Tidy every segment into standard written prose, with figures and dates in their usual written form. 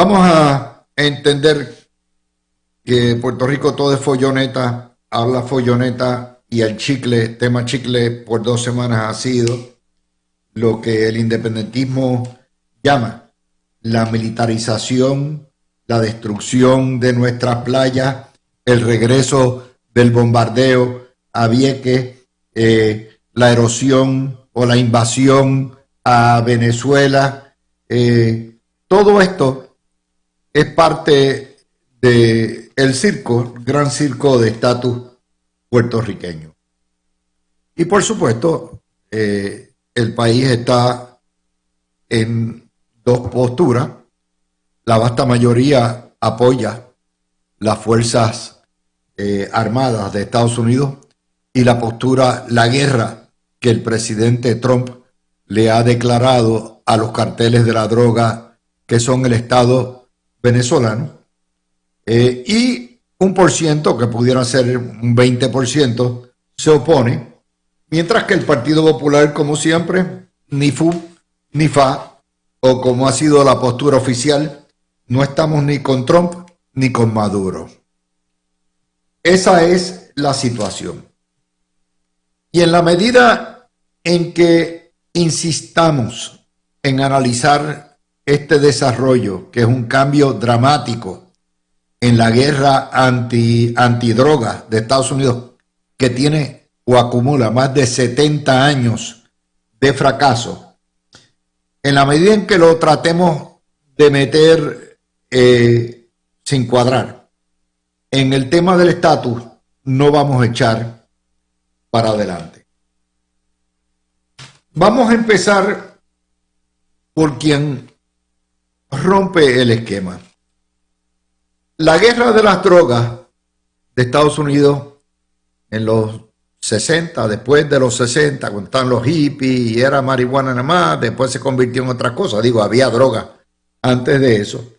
Vamos a entender que Puerto Rico todo es folloneta, habla folloneta y el chicle, tema chicle por 2 semanas ha sido lo que el independentismo llama la militarización, la destrucción de nuestras playas, el regreso del bombardeo a Vieques, la erosión o la invasión a Venezuela. Todo esto es parte del circo, gran circo de estatus puertorriqueño. Y por supuesto, el país está en dos posturas. La vasta mayoría apoya las fuerzas armadas de Estados Unidos y la postura, la guerra que el presidente Trump le ha declarado a los carteles de la droga que son el Estado venezolano, y 1%, que pudiera ser un 20%, se opone, mientras que el Partido Popular, como siempre, ni fu ni fa, o como ha sido la postura oficial, no estamos ni con Trump ni con Maduro. Esa es la situación. Y en la medida en que insistamos en analizar este desarrollo, que es un cambio dramático en la guerra antidroga de Estados Unidos, que tiene o acumula más de 70 años de fracaso, en la medida en que lo tratemos de meter sin cuadrar en el tema del estatus, no vamos a echar para adelante. Vamos a empezar por quien rompe el esquema. La guerra de las drogas de Estados Unidos en los 60, después de los 60, cuando están los hippies y era marihuana nada más, después se convirtió en otra cosa. Digo, había droga antes de eso.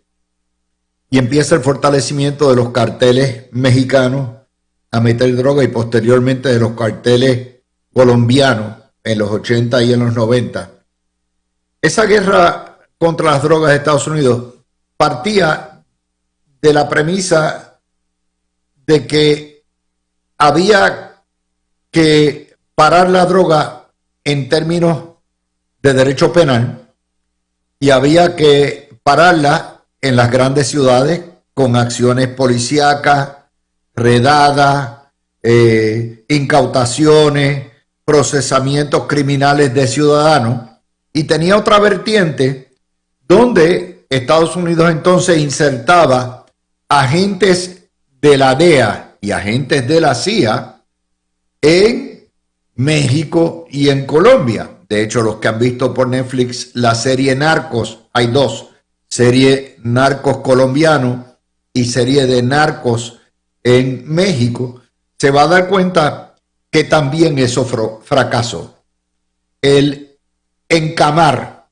Y empieza el fortalecimiento de los carteles mexicanos a meter droga y posteriormente de los carteles colombianos en los 80 y en los 90. Esa guerra contra las drogas de Estados Unidos partía de la premisa de que había que parar la droga en términos de derecho penal y había que pararla en las grandes ciudades con acciones policíacas, redadas, incautaciones, procesamientos criminales de ciudadanos, y tenía otra vertiente donde Estados Unidos entonces insertaba agentes de la DEA y agentes de la CIA en México y en Colombia. De hecho, los que han visto por Netflix la serie Narcos, hay dos, serie Narcos colombiano y serie de Narcos en México, se va a dar cuenta que también eso fracasó. El encamar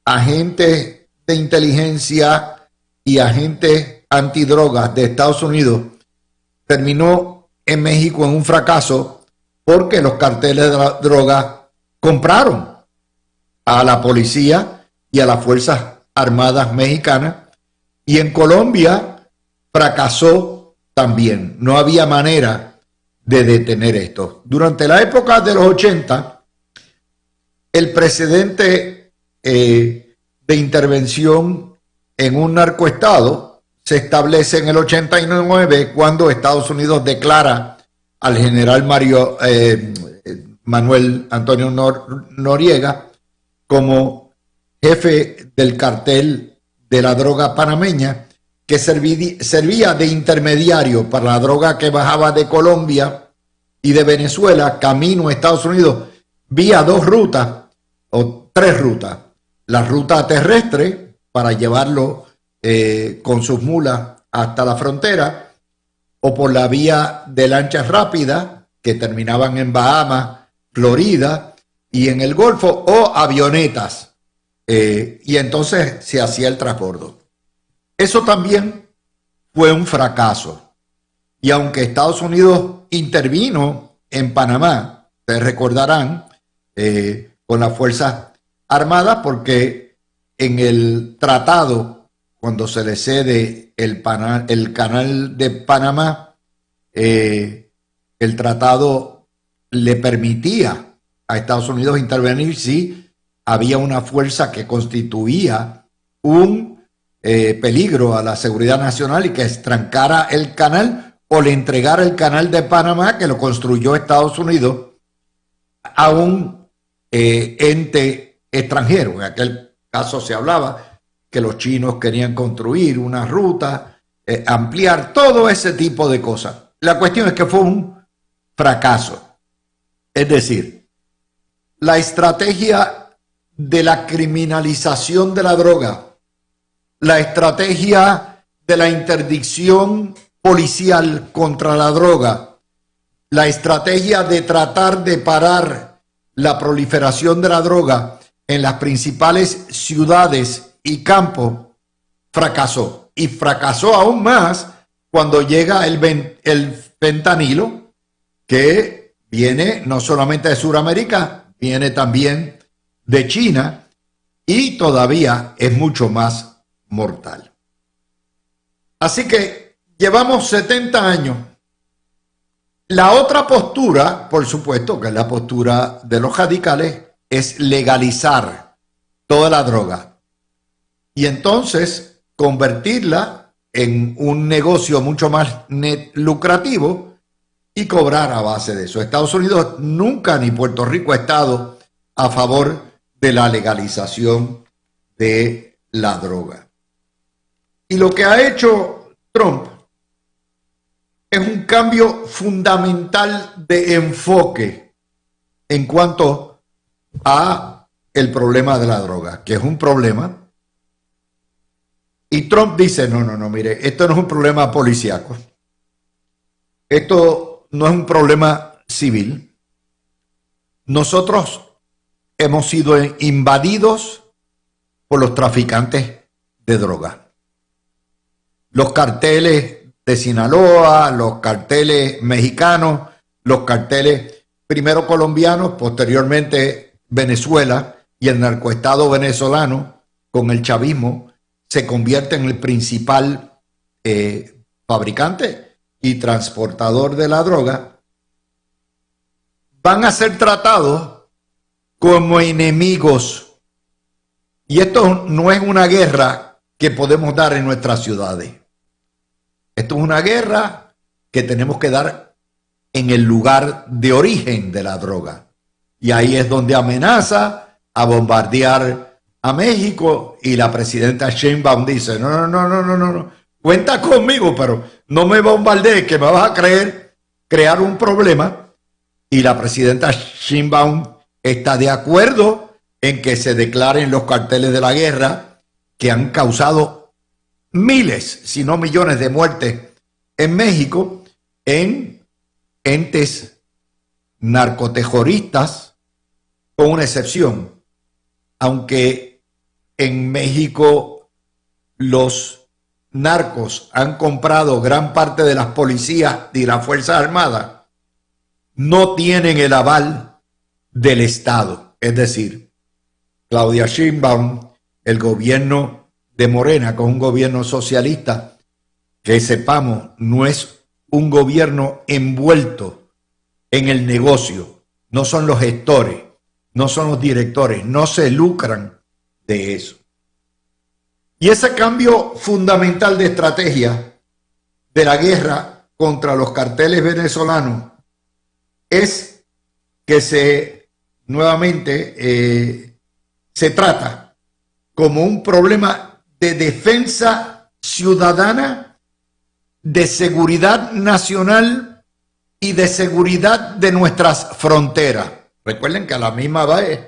agentes de inteligencia y agentes antidrogas de Estados Unidos terminó en México en un fracaso porque los carteles de la droga compraron a la policía y a las fuerzas armadas mexicanas, y en Colombia fracasó también. No había manera de detener esto. Durante la época de los 80, el precedente de intervención en un narcoestado se establece en el 89 cuando Estados Unidos declara al general Manuel Antonio Noriega como jefe del cartel de la droga panameña, que servía de intermediario para la droga que bajaba de Colombia y de Venezuela camino a Estados Unidos vía 2 rutas o 3 rutas. La ruta terrestre para llevarlo con sus mulas hasta la frontera, o por la vía de lanchas rápidas que terminaban en Bahamas, Florida y en el Golfo, o avionetas, y entonces se hacía el transbordo. Eso también fue un fracaso, y aunque Estados Unidos intervino en Panamá, ustedes recordarán, con las Fuerzas Armadas, porque en el tratado cuando se le cede el canal de Panamá, el tratado le permitía a Estados Unidos intervenir si había una fuerza que constituía un peligro a la seguridad nacional y que estrancara el canal o le entregara el canal de Panamá, que lo construyó Estados Unidos, a un ente extranjero. En aquel caso se hablaba que los chinos querían construir una ruta, ampliar todo ese tipo de cosas. La cuestión es que fue un fracaso. Es decir, la estrategia de la criminalización de la droga, la estrategia de la interdicción policial contra la droga, la estrategia de tratar de parar la proliferación de la droga en las principales ciudades y campos, fracasó. Y fracasó aún más cuando llega el fentanilo, que viene no solamente de Sudamérica, viene también de China y todavía es mucho más mortal. Así que llevamos 70 años. La otra postura, por supuesto, que es la postura de los radicales, es legalizar toda la droga y entonces convertirla en un negocio mucho más lucrativo y cobrar a base de eso. Estados Unidos nunca, ni Puerto Rico, ha estado a favor de la legalización de la droga. Y lo que ha hecho Trump es un cambio fundamental de enfoque en cuanto a el problema de la droga, que es un problema. Y Trump dice, no, mire, esto no es un problema policíaco. Esto no es un problema civil. Nosotros hemos sido invadidos por los traficantes de droga. Los carteles de Sinaloa, los carteles mexicanos, los carteles primero colombianos, posteriormente Venezuela y el narcoestado venezolano con el chavismo se convierte en el principal fabricante y transportador de la droga, van a ser tratados como enemigos. Y esto no es una guerra que podemos dar en nuestras ciudades. Esto es una guerra que tenemos que dar en el lugar de origen de la droga. Y ahí es donde amenaza a bombardear a México y la presidenta Sheinbaum dice, no, cuenta conmigo, pero no me bombardees, que me vas a crear un problema. Y la presidenta Sheinbaum está de acuerdo en que se declaren los carteles de la guerra que han causado miles, si no millones de muertes en México, en entes narcoterroristas, con una excepción. Aunque en México los narcos han comprado gran parte de las policías y las Fuerzas Armadas, no tienen el aval del Estado. Es decir, Claudia Sheinbaum, el gobierno de Morena, con un gobierno socialista, que sepamos, no es un gobierno envuelto en el negocio, no son los gestores, no son los directores, no se lucran de eso. Y ese cambio fundamental de estrategia de la guerra contra los carteles venezolanos es que nuevamente se trata como un problema de defensa ciudadana, de seguridad nacional y de seguridad de nuestras fronteras. Recuerden que a la misma vez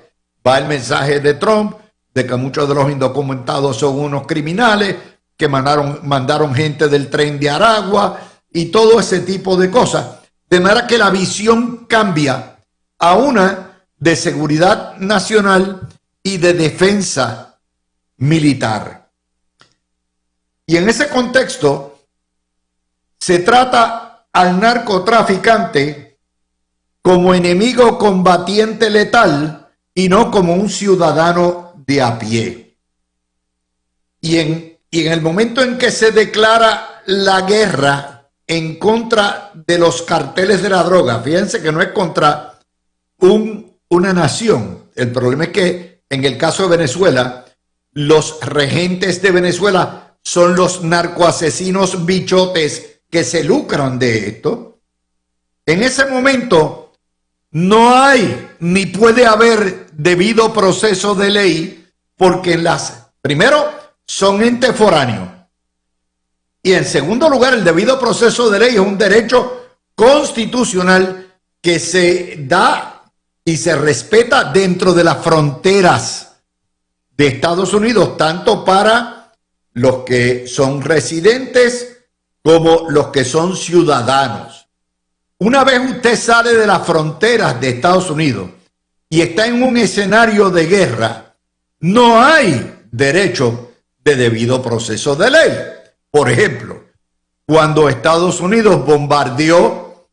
va el mensaje de Trump de que muchos de los indocumentados son unos criminales, que mandaron gente del tren de Aragua y todo ese tipo de cosas. De manera que la visión cambia a una de seguridad nacional y de defensa militar. Y en ese contexto se trata al narcotraficante como enemigo combatiente letal y no como un ciudadano de a pie. Y en Y en el momento en que se declara la guerra en contra de los carteles de la droga, fíjense que no es contra una nación. El problema es que en el caso de Venezuela, los regentes de Venezuela son los narcoasesinos bichotes que se lucran de esto. En ese momento no hay ni puede haber debido proceso de ley porque primero son entes foráneos y en segundo lugar el debido proceso de ley es un derecho constitucional que se da y se respeta dentro de las fronteras de Estados Unidos, tanto para los que son residentes como los que son ciudadanos. Una vez usted sale de las fronteras de Estados Unidos y está en un escenario de guerra, no hay derecho de debido proceso de ley. Por ejemplo, cuando Estados Unidos bombardeó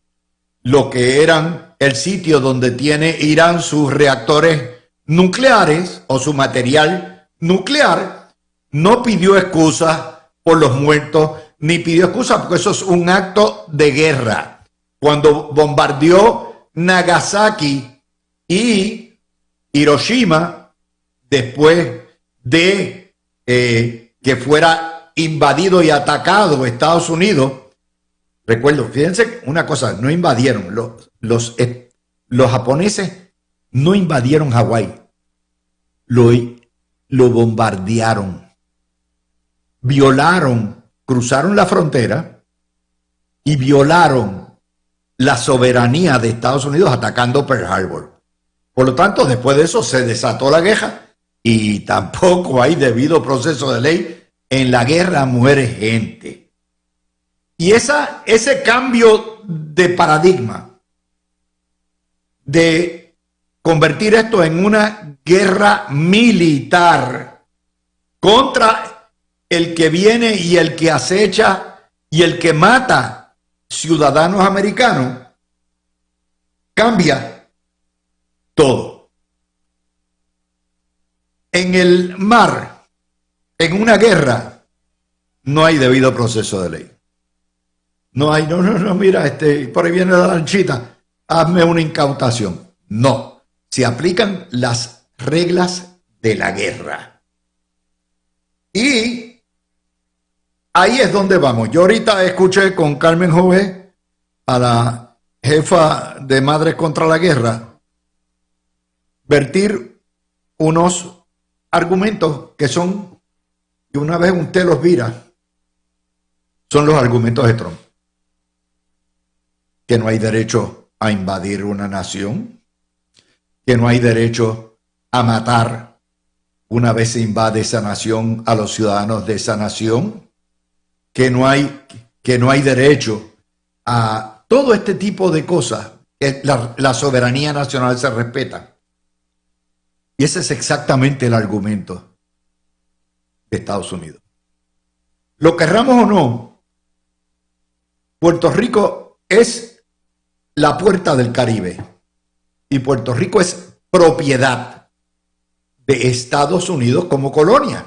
lo que eran el sitio donde tiene Irán sus reactores nucleares o su material nuclear, no pidió excusas por los muertos, ni pidió excusas porque eso es un acto de guerra. Cuando bombardeó Nagasaki y Hiroshima, después de que fuera invadido y atacado Estados Unidos, recuerdo, fíjense una cosa, no invadieron, los japoneses no invadieron Hawái, lo bombardearon, violaron, cruzaron la frontera y violaron la soberanía de Estados Unidos atacando Pearl Harbor. Por lo tanto, después de eso se desató la guerra y tampoco hay debido proceso de ley. En la guerra muere gente. Y ese cambio de paradigma, de convertir esto en una guerra militar contra el que viene y el que acecha y el que mata ciudadanos americanos, cambia todo. En el mar, en una guerra, no hay debido proceso de ley. No hay, mira, por ahí viene la lanchita, hazme una incautación. No, se aplican las reglas de la guerra. Y ahí es donde vamos. Yo ahorita escuché con Carmen Jové, a la jefa de Madres contra la Guerra, vertir unos argumentos que son, que una vez usted los mira, son los argumentos de Trump. Que no hay derecho a invadir una nación, que no hay derecho a matar una vez se invade esa nación a los ciudadanos de esa nación, que no hay derecho a todo este tipo de cosas. La soberanía nacional se respeta. Y ese es exactamente el argumento de Estados Unidos. Lo querramos o no, Puerto Rico es la puerta del Caribe y Puerto Rico es propiedad de Estados Unidos como colonia.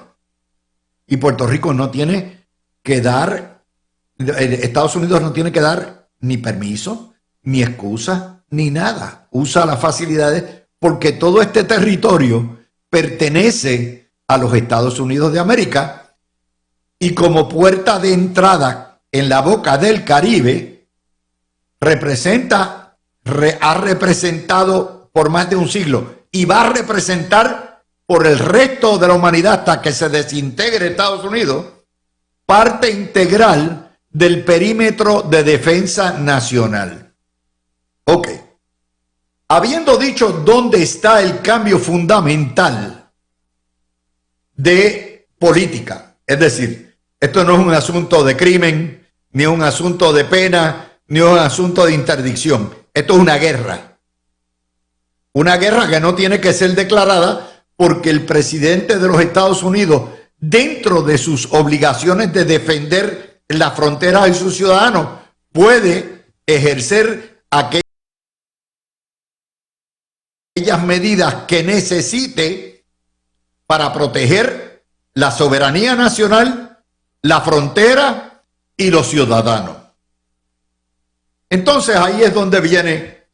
Y Puerto Rico no tiene que dar, Estados Unidos no tiene que dar ni permiso, ni excusa, ni nada. Usa las facilidades porque todo este territorio pertenece a los Estados Unidos de América y como puerta de entrada en la boca del Caribe ha representado por más de un siglo y va a representar por el resto de la humanidad hasta que se desintegre Estados Unidos, parte integral del perímetro de defensa nacional. Ok. Habiendo dicho dónde está el cambio fundamental de política, es decir, esto no es un asunto de crimen, ni un asunto de pena, ni un asunto de interdicción. Esto es una guerra. Una guerra que no tiene que ser declarada porque el presidente de los Estados Unidos, dentro de sus obligaciones de defender las fronteras de sus ciudadanos, puede ejercer aquellas medidas que necesite para proteger la soberanía nacional la frontera y los ciudadanos. Entonces ahí es donde viene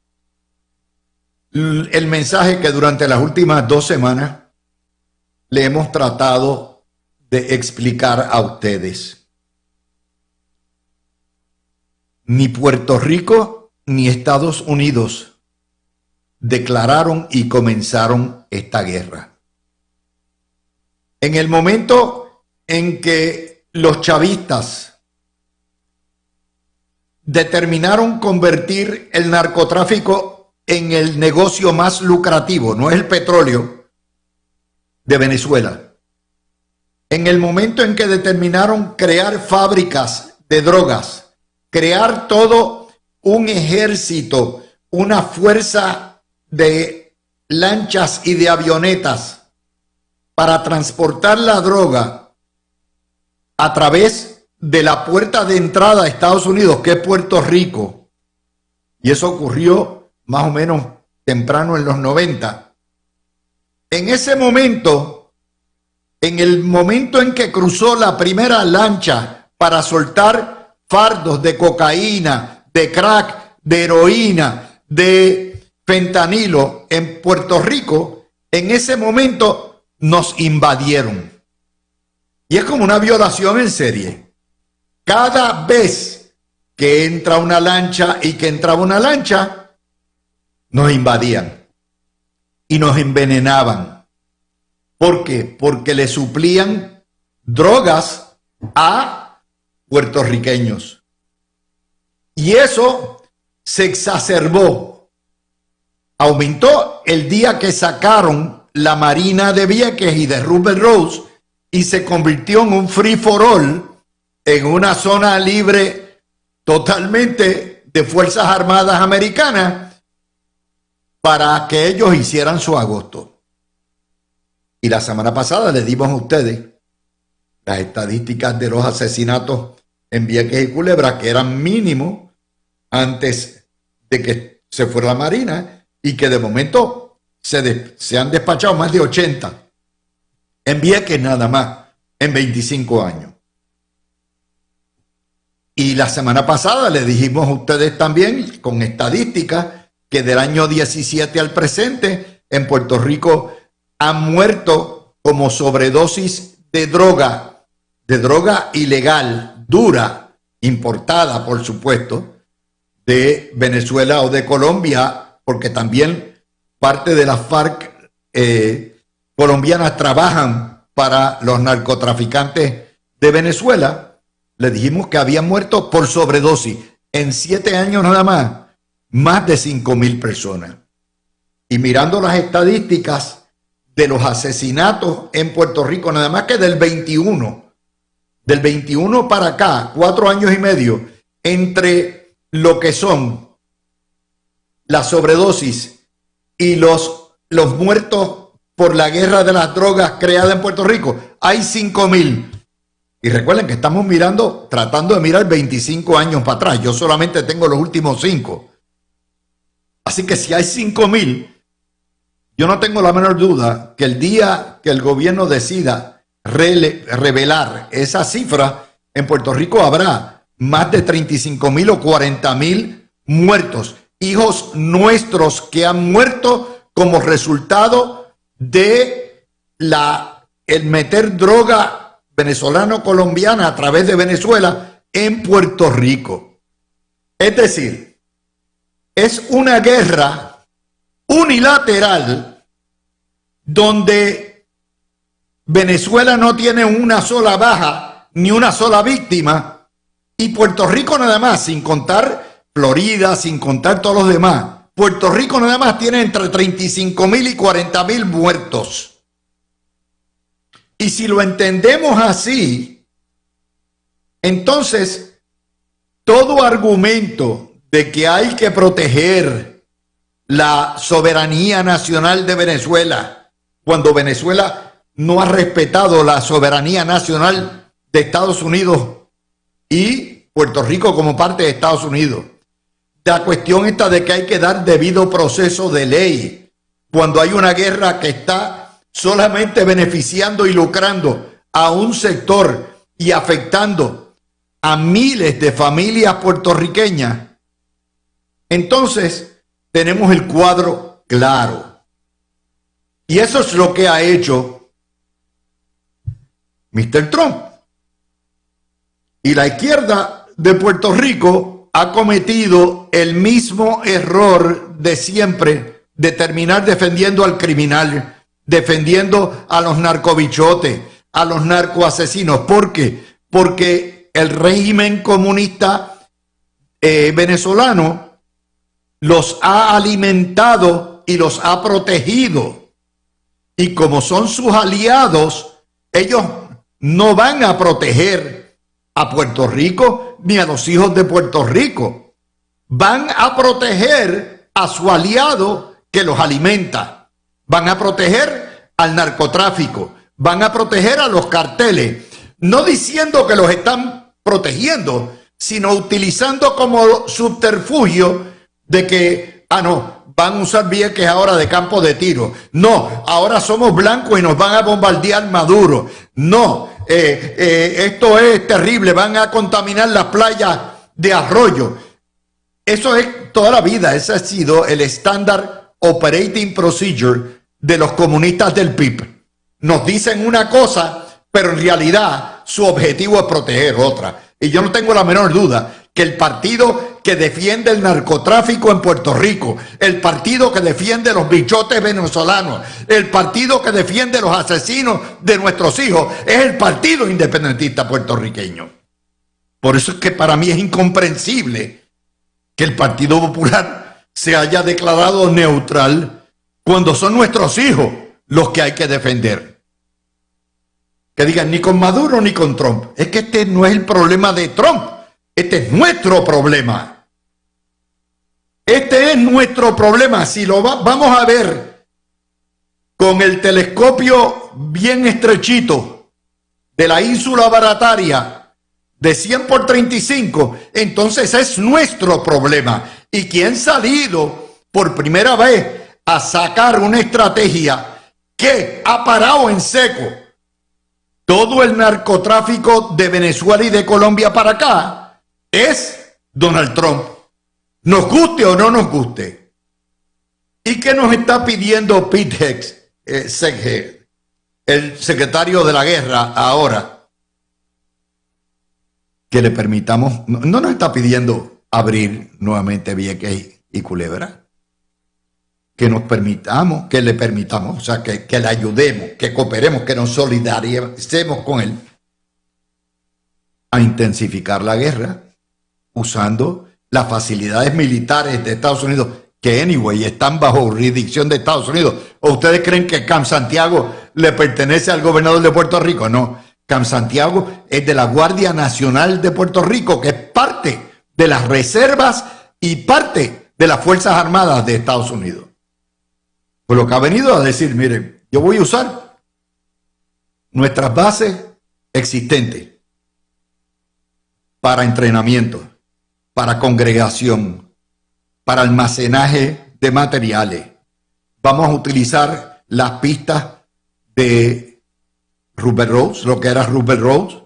el mensaje que durante las últimas 2 semanas le hemos tratado de explicar a ustedes. Ni Puerto Rico ni Estados Unidos declararon y comenzaron esta guerra. En el momento en que los chavistas determinaron convertir el narcotráfico en el negocio más lucrativo, no es el petróleo, de Venezuela. En el momento en que determinaron crear fábricas de drogas, crear todo un ejército, una fuerza de lanchas y de avionetas para transportar la droga a través de la puerta de entrada a Estados Unidos, que es Puerto Rico, y eso ocurrió más o menos temprano en los 90. En ese momento, en el momento en que cruzó la primera lancha para soltar fardos de cocaína, de crack, de heroína, de fentanilo en Puerto Rico, en ese momento nos invadieron. Y es como una violación en serie. Cada vez que entra una lancha y que entraba una lancha, nos invadían y nos envenenaban. ¿Por qué? Porque le suplían drogas a puertorriqueños. Y eso se exacerbó. Aumentó el día que sacaron la Marina de Vieques y de Ruby Rose y se convirtió en un free for all, en una zona libre totalmente de Fuerzas Armadas Americanas para que ellos hicieran su agosto. Y la semana pasada les dimos a ustedes las estadísticas de los asesinatos en Vieques y Culebra, que eran mínimos antes de que se fuera la Marina, y que de momento se han despachado más de 80 en Vieques nada más en 25 años. Y la semana pasada le dijimos a ustedes también con estadísticas que del año 17 al presente en Puerto Rico han muerto como sobredosis de droga ilegal, dura, importada por supuesto, de Venezuela o de Colombia, porque también parte de las FARC colombianas trabajan para los narcotraficantes de Venezuela. Le dijimos que habían muerto por sobredosis en 7 años nada más de 5,000 personas. Y mirando las estadísticas de los asesinatos en Puerto Rico, nada más que del 21 para acá, 4 años y medio, entre lo que son las sobredosis y los muertos por la guerra de las drogas creada en Puerto Rico, hay 5,000. Y recuerden que estamos tratando de mirar 25 años para atrás. Yo solamente tengo los últimos 5. Así que si hay 5,000, yo no tengo la menor duda que el día que el gobierno decida revelar esa cifra, en Puerto Rico habrá más de 35,000 o 40,000 muertos. Hijos nuestros que han muerto como resultado de el meter droga venezolano-colombiana a través de Venezuela en Puerto Rico. Es decir, es una guerra unilateral donde Venezuela no tiene una sola baja ni una sola víctima y Puerto Rico nada más, sin contar Florida, sin contar todos los demás, Puerto Rico nada más tiene entre 35,000 y 40,000 muertos. Y si lo entendemos así, entonces todo argumento de que hay que proteger la soberanía nacional de Venezuela, cuando Venezuela no ha respetado la soberanía nacional de Estados Unidos y Puerto Rico como parte de Estados Unidos. La cuestión está de que hay que dar debido proceso de ley cuando hay una guerra que está solamente beneficiando y lucrando a un sector y afectando a miles de familias puertorriqueñas, entonces tenemos el cuadro claro. Y eso es lo que ha hecho Mr. Trump. Y la izquierda de Puerto Rico ha cometido el mismo error de siempre, de terminar defendiendo al criminal, defendiendo a los narcobichotes, a los narcoasesinos. ¿Por qué? Porque el régimen comunista venezolano los ha alimentado y los ha protegido. Y como son sus aliados, ellos no van a proteger a Puerto Rico ni a los hijos de Puerto Rico. Van a proteger a su aliado que los alimenta. Van a proteger al narcotráfico. Van a proteger a los carteles. No diciendo que los están protegiendo, sino utilizando como subterfugio de que, no, van a usar Vieques ahora de campo de tiro. No, ahora somos blancos y nos van a bombardear Maduro. No, esto es terrible, van a contaminar las playas de Arroyo. Eso es toda la vida, ese ha sido el Standard Operating Procedure de los comunistas del PIB. Nos dicen una cosa, pero en realidad su objetivo es proteger otra. Y yo no tengo la menor duda que el partido que defiende el narcotráfico en Puerto Rico, el partido que defiende los bichotes venezolanos, el partido que defiende los asesinos de nuestros hijos, es el Partido Independentista Puertorriqueño. Por eso es que para mí es incomprensible que el Partido Popular se haya declarado neutral cuando son nuestros hijos los que hay que defender. Que digan ni con Maduro ni con Trump. Es que este no es el problema de Trump, este es nuestro problema. Este es nuestro problema. Si lo vamos a ver con el telescopio bien estrechito de la ínsula barataria de 100 por 35, entonces es nuestro problema. Y quien ha salido por primera vez a sacar una estrategia que ha parado en seco todo el narcotráfico de Venezuela y de Colombia para acá es Donald Trump. Nos guste o no nos guste. ¿Y qué nos está pidiendo Pete Hegseth, el secretario de la guerra ahora? Que le permitamos, no nos está pidiendo abrir nuevamente Vieques y Culebra. Que nos permitamos, que le permitamos, o sea, que le ayudemos, que cooperemos, que nos solidaricemos con él a intensificar la guerra usando las facilidades militares de Estados Unidos, que anyway están bajo jurisdicción de Estados Unidos. ¿O ustedes creen que Camp Santiago le pertenece al gobernador de Puerto Rico? No, Camp Santiago es de la Guardia Nacional de Puerto Rico, que es parte de las reservas y parte de las Fuerzas Armadas de Estados Unidos. Pues lo que ha venido a decir, miren, yo voy a usar nuestras bases existentes para entrenamiento, para congregación, para almacenaje de materiales. Vamos a utilizar las pistas de Rupert Roads, lo que era Rupert Roads,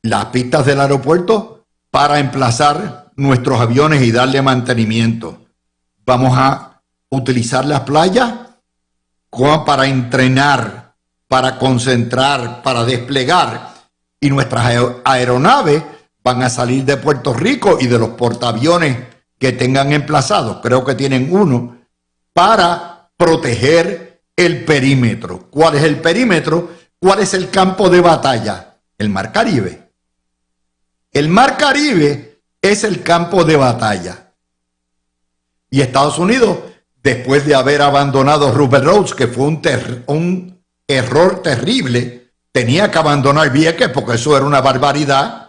las pistas del aeropuerto para emplazar nuestros aviones y darle mantenimiento. Vamos a utilizar las playas para entrenar, para concentrar, para desplegar. Y nuestras aeronaves van a salir de Puerto Rico y de los portaaviones que tengan emplazados, creo que tienen uno, para proteger el perímetro. ¿Cuál es el perímetro? ¿Cuál es el campo de batalla? El Mar Caribe. El Mar Caribe es el campo de batalla. Y Estados Unidos, después de haber abandonado Rupert Roads, que fue un error terrible, tenía que abandonar Vieques porque eso era una barbaridad,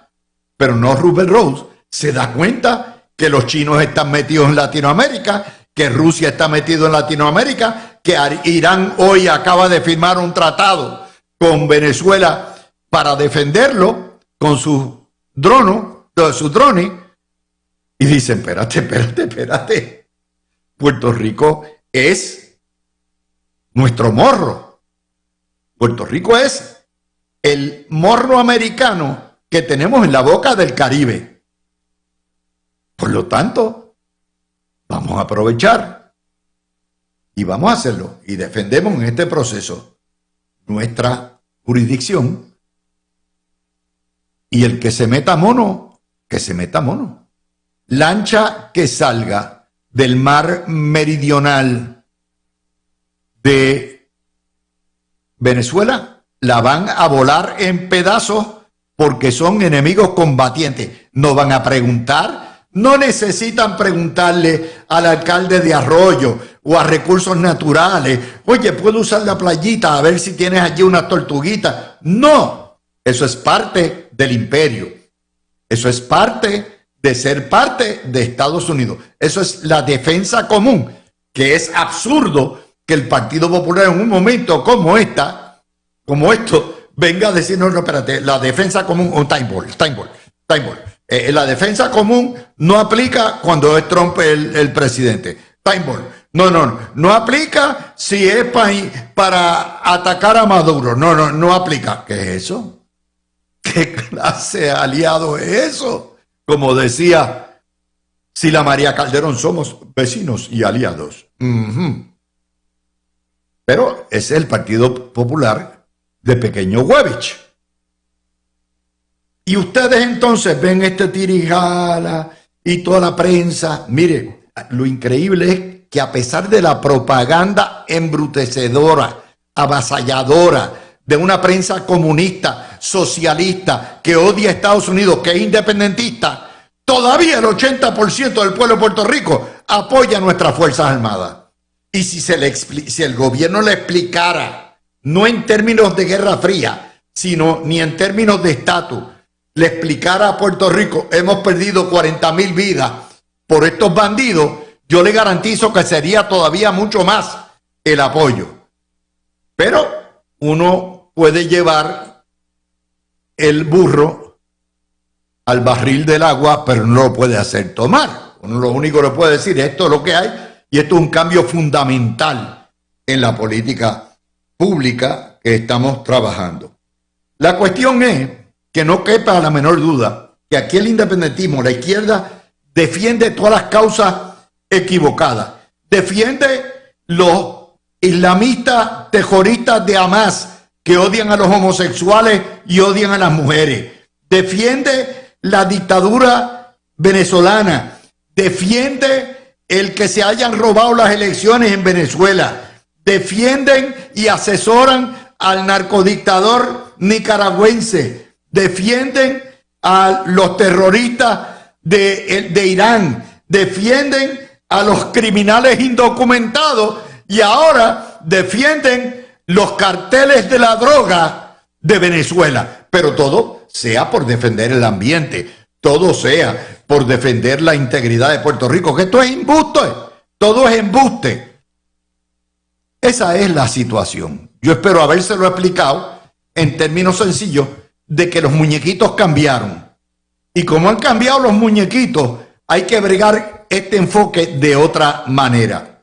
pero no Rupert Roads, se da cuenta que los chinos están metidos en Latinoamérica, que Rusia está metido en Latinoamérica, que Irán hoy acaba de firmar un tratado con Venezuela para defenderlo con sus drones, y dicen, espérate. Puerto Rico es nuestro morro. Puerto Rico es el morro americano que tenemos en la boca del Caribe. Por lo tanto, vamos a aprovechar y vamos a hacerlo. Y defendemos en este proceso nuestra jurisdicción. Y el que se meta mono, que se meta mono. Lancha que salga del mar meridional de Venezuela, la van a volar en pedazos porque son enemigos combatientes. No van a preguntar, no necesitan preguntarle al alcalde de Arroyo o a Recursos Naturales, oye, ¿puedo usar la playita a ver si tienes allí una tortuguita? No, eso es parte del imperio. Eso es parte de ser parte de Estados Unidos. Eso es la defensa común, que es absurdo que el Partido Popular en un momento como esto, venga a decirnos, no, espérate, la defensa común, un time ball. La defensa común no aplica cuando es Trump el presidente. Time ball. No aplica si es para atacar a Maduro. No aplica. ¿Qué es eso? ¿Qué clase de aliado es eso? Como decía Sila María Calderón, somos vecinos y aliados. Pero ese es el Partido Popular de Pequeño Huevich. Y ustedes entonces ven este tirijala y toda la prensa. Mire, lo increíble es que a pesar de la propaganda embrutecedora, avasalladora, de una prensa comunista, socialista, que odia a Estados Unidos, que es independentista, todavía el 80% del pueblo de Puerto Rico apoya a nuestras Fuerzas Armadas. Y si el gobierno le explicara, no en términos de Guerra Fría, sino ni en términos de estatus, le explicara a Puerto Rico, hemos perdido 40,000 vidas por estos bandidos, yo le garantizo que sería todavía mucho más el apoyo. Pero uno puede llevar el burro al barril del agua, pero no lo puede hacer tomar. Uno lo único que le puede decir, esto es lo que hay, y esto es un cambio fundamental en la política pública que estamos trabajando. La cuestión es que no quepa la menor duda que aquí el independentismo, la izquierda, defiende todas las causas equivocadas. Defiende los islamistas terroristas de Hamas que odian a los homosexuales y odian a las mujeres. Defiende la dictadura venezolana. Defiende el que se hayan robado las elecciones en Venezuela. Defienden y asesoran al narcodictador nicaragüense. Defienden a los terroristas de Irán. Defienden a los criminales indocumentados y ahora defienden los carteles de la droga de Venezuela. Pero todo sea por defender el ambiente, todo sea por defender la integridad de Puerto Rico, que esto es embuste, todo es embuste. Esa es la situación. Yo espero habérselo explicado en términos sencillos de que los muñequitos cambiaron. Y como han cambiado los muñequitos, hay que bregar este enfoque de otra manera.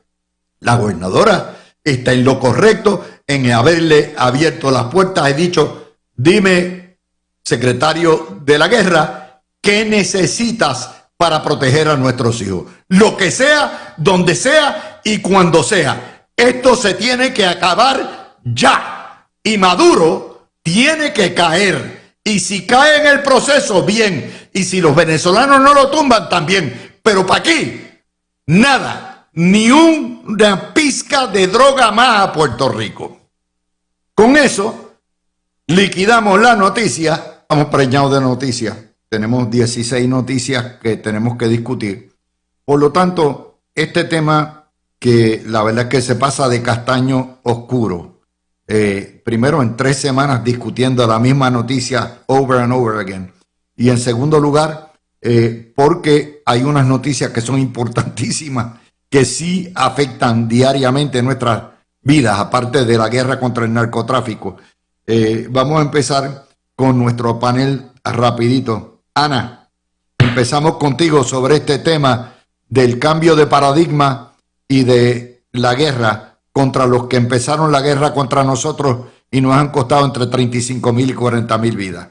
La gobernadora está en lo correcto en haberle abierto las puertas. He dicho, dime, secretario de la Guerra, ¿qué necesitas para proteger a nuestros hijos? Lo que sea, donde sea y cuando sea. Esto se tiene que acabar ya. Y Maduro tiene que caer. Y si cae en el proceso, bien. Y si los venezolanos no lo tumban, también. Pero ¿para qué? Nada. Ni una pizca de droga más a Puerto Rico. Con eso, liquidamos la noticia. Estamos preñados de noticias. Tenemos 16 noticias que tenemos que discutir. Por lo tanto, este tema que la verdad es que se pasa de castaño oscuro. Primero, en 3 semanas discutiendo la misma noticia over and over again. Y en segundo lugar, porque hay unas noticias que son importantísimas, que sí afectan diariamente nuestras vidas, aparte de la guerra contra el narcotráfico. Vamos a empezar con nuestro panel rapidito. Ana, empezamos contigo sobre este tema del cambio de paradigma y de la guerra contra los que empezaron la guerra contra nosotros y nos han costado entre 35,000 y 40,000 vidas.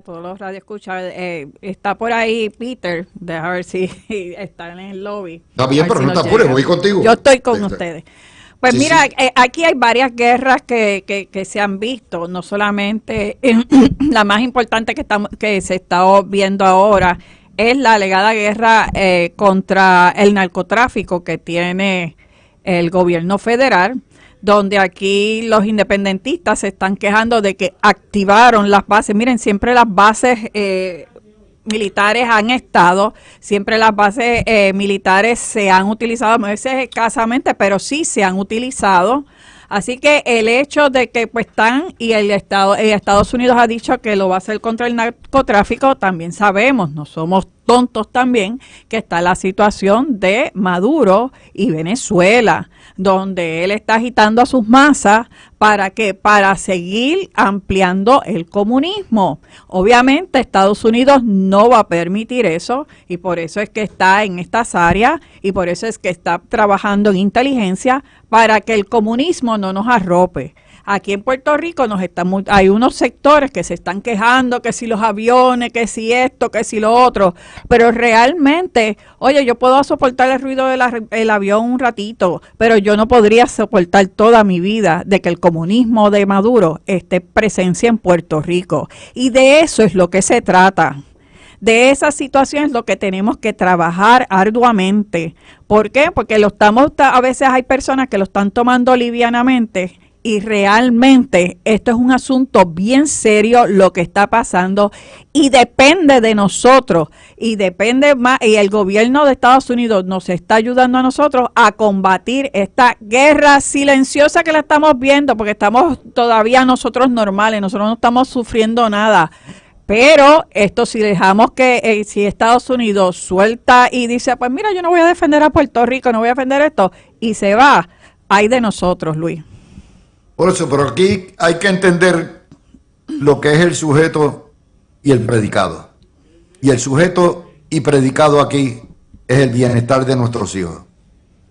todos los radioescuchas, está por ahí Peter, deja ver si está en el lobby, Está a bien, ver pero si no te nos apures, llega. voy Yo contigo. estoy con ustedes. Pues Sí, mira, sí. aquí hay varias guerras que se han visto, no solamente la más importante que se está viendo ahora es la alegada guerra contra el narcotráfico que tiene el gobierno federal, donde aquí los independentistas se están quejando de que activaron las bases. Miren, siempre las bases militares han estado, siempre las bases militares se han utilizado, a veces escasamente, pero sí se han utilizado. Así que el hecho de que pues están y Estados Unidos ha dicho que lo va a hacer contra el narcotráfico, también sabemos, no somos tontos también, que está la situación de Maduro y Venezuela, donde él está agitando a sus masas para que para seguir ampliando el comunismo. Obviamente Estados Unidos no va a permitir eso y por eso es que está en estas áreas y por eso es que está trabajando en inteligencia para que el comunismo no nos arrope. Aquí en Puerto Rico hay unos sectores que se están quejando que si los aviones, que si esto, que si lo otro, pero realmente, oye, yo puedo soportar el ruido del avión un ratito, pero yo no podría soportar toda mi vida de que el comunismo de Maduro esté presencia en Puerto Rico. Y de eso es lo que se trata. De esa situación es lo que tenemos que trabajar arduamente. ¿Por qué? Porque a veces hay personas que lo están tomando livianamente y realmente esto es un asunto bien serio lo que está pasando y depende de nosotros y depende más y el gobierno de Estados Unidos nos está ayudando a nosotros a combatir esta guerra silenciosa que la estamos viendo porque estamos todavía nosotros normales, nosotros no estamos sufriendo nada. Pero esto si dejamos si Estados Unidos suelta y dice, pues mira, yo no voy a defender a Puerto Rico, no voy a defender esto, y se va, hay de nosotros, Luis. Por eso, pero aquí hay que entender lo que es el sujeto y el predicado. Y el sujeto y predicado aquí es el bienestar de nuestros hijos.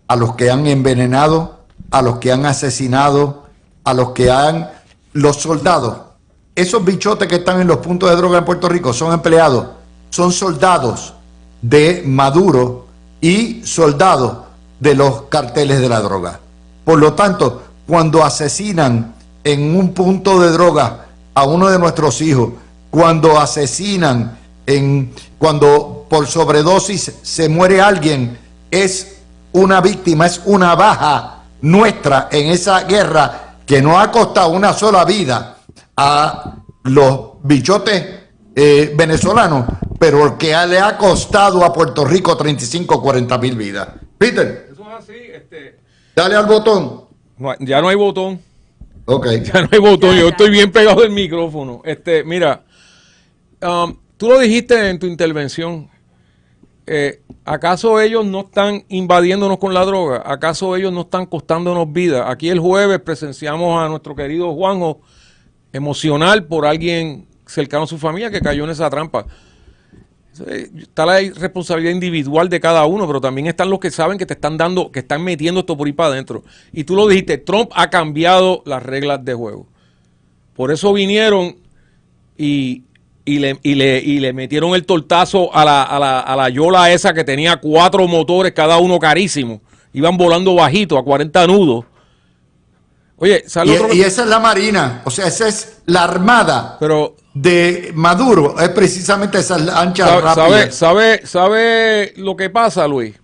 A los que han envenenado, a los que han asesinado, a los que han... Los soldados, esos bichotes que están en los puntos de droga en Puerto Rico son empleados, son soldados de Maduro y soldados de los carteles de la droga. Por lo tanto, cuando asesinan en un punto de droga a uno de nuestros hijos, cuando asesinan cuando por sobredosis se muere alguien, es una víctima, es una baja nuestra en esa guerra que no ha costado una sola vida a los bichotes venezolanos, pero que le ha costado a Puerto Rico 35 o 40 mil vidas. Peter, Eso es así, dale al botón. ya no hay botón, Ok. ya no hay botón, Ya, yo ya. estoy bien pegado del micrófono. Mira, tú lo dijiste en tu intervención, ¿acaso ellos no están invadiéndonos con la droga? ¿Acaso ellos no están costándonos vida? Aquí el jueves presenciamos a nuestro querido Juanjo emocional por alguien cercano a su familia que cayó en esa trampa. Está la responsabilidad individual de cada uno, pero también están los que saben que te están dando, que están metiendo esto por ahí para adentro. Y tú lo dijiste, Trump ha cambiado las reglas de juego. Por eso vinieron y, y le metieron el tortazo a la Yola esa que tenía 4 motores, cada uno carísimo. Iban volando bajito a 40 nudos. Oye, ¿sabes Y, lo otro y que...? esa es la Marina, o sea, esa es la Armada Pero, de Maduro, es precisamente esas lanchas ¿sabe, sabe, rápidas. sabe, sabe lo que pasa, Luis?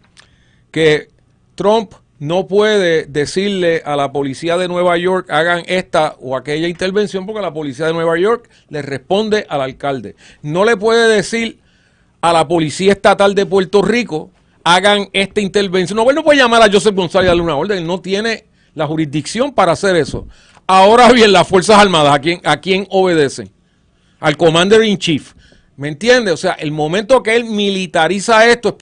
Que Trump no puede decirle a la policía de Nueva York hagan esta o aquella intervención porque la policía de Nueva York le responde al alcalde. No le puede decir a la policía estatal de Puerto Rico hagan esta intervención. No, él no puede llamar a Joseph González y darle una orden. Él no tiene la jurisdicción para hacer eso. Ahora bien, las Fuerzas Armadas, ¿a quién obedecen? Al Commander in Chief. ¿Me entiende? O sea, el momento que él militariza esto es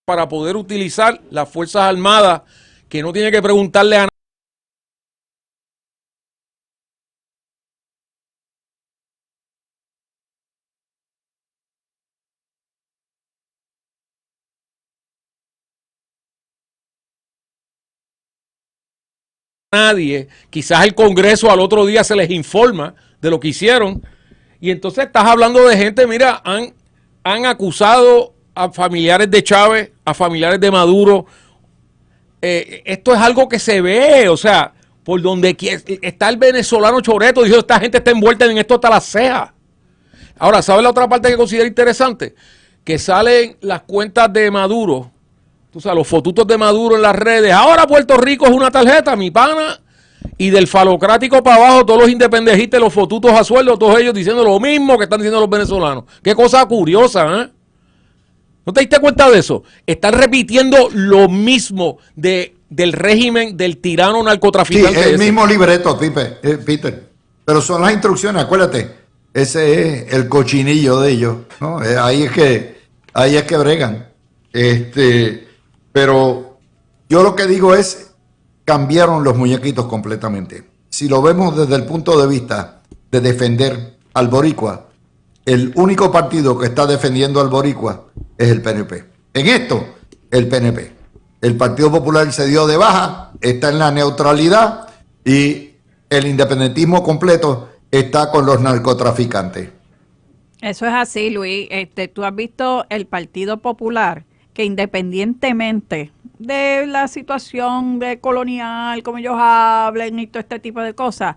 para poder utilizar las Fuerzas Armadas, que no tiene que preguntarle a nadie. Quizás el Congreso al otro día se les informa de lo que hicieron. Y entonces estás hablando de gente, mira, han acusado a familiares de Chávez, a familiares de Maduro. Esto es algo que se ve, o sea, por donde está el venezolano choreto, diciendo esta gente está envuelta en esto hasta las cejas. Ahora, ¿sabes la otra parte que considero interesante? Que salen las cuentas de Maduro, tú sabes, los fotutos de Maduro en las redes. Ahora Puerto Rico es una tarjeta, mi pana. Y del falocrático para abajo, todos los independentistas, los fotutos a sueldo, todos ellos diciendo lo mismo que están diciendo los venezolanos. Qué cosa curiosa, ¿eh? ¿No te diste cuenta de eso? Están repitiendo lo mismo del régimen del tirano narcotraficante. Sí, el mismo libreto, Peter. Pero son las instrucciones, acuérdate. Ese es el cochinillo de ellos, ¿no? Ahí es que bregan. Pero yo lo que digo es, cambiaron los muñequitos completamente. Si lo vemos desde el punto de vista de defender al boricua, el único partido que está defendiendo al boricua es el PNP. En esto, el PNP. El Partido Popular se dio de baja, está en la neutralidad y el independentismo completo está con los narcotraficantes. Eso es así, Luis. Tú has visto el Partido Popular, que independientemente de la situación de colonial, como ellos hablen y todo este tipo de cosas,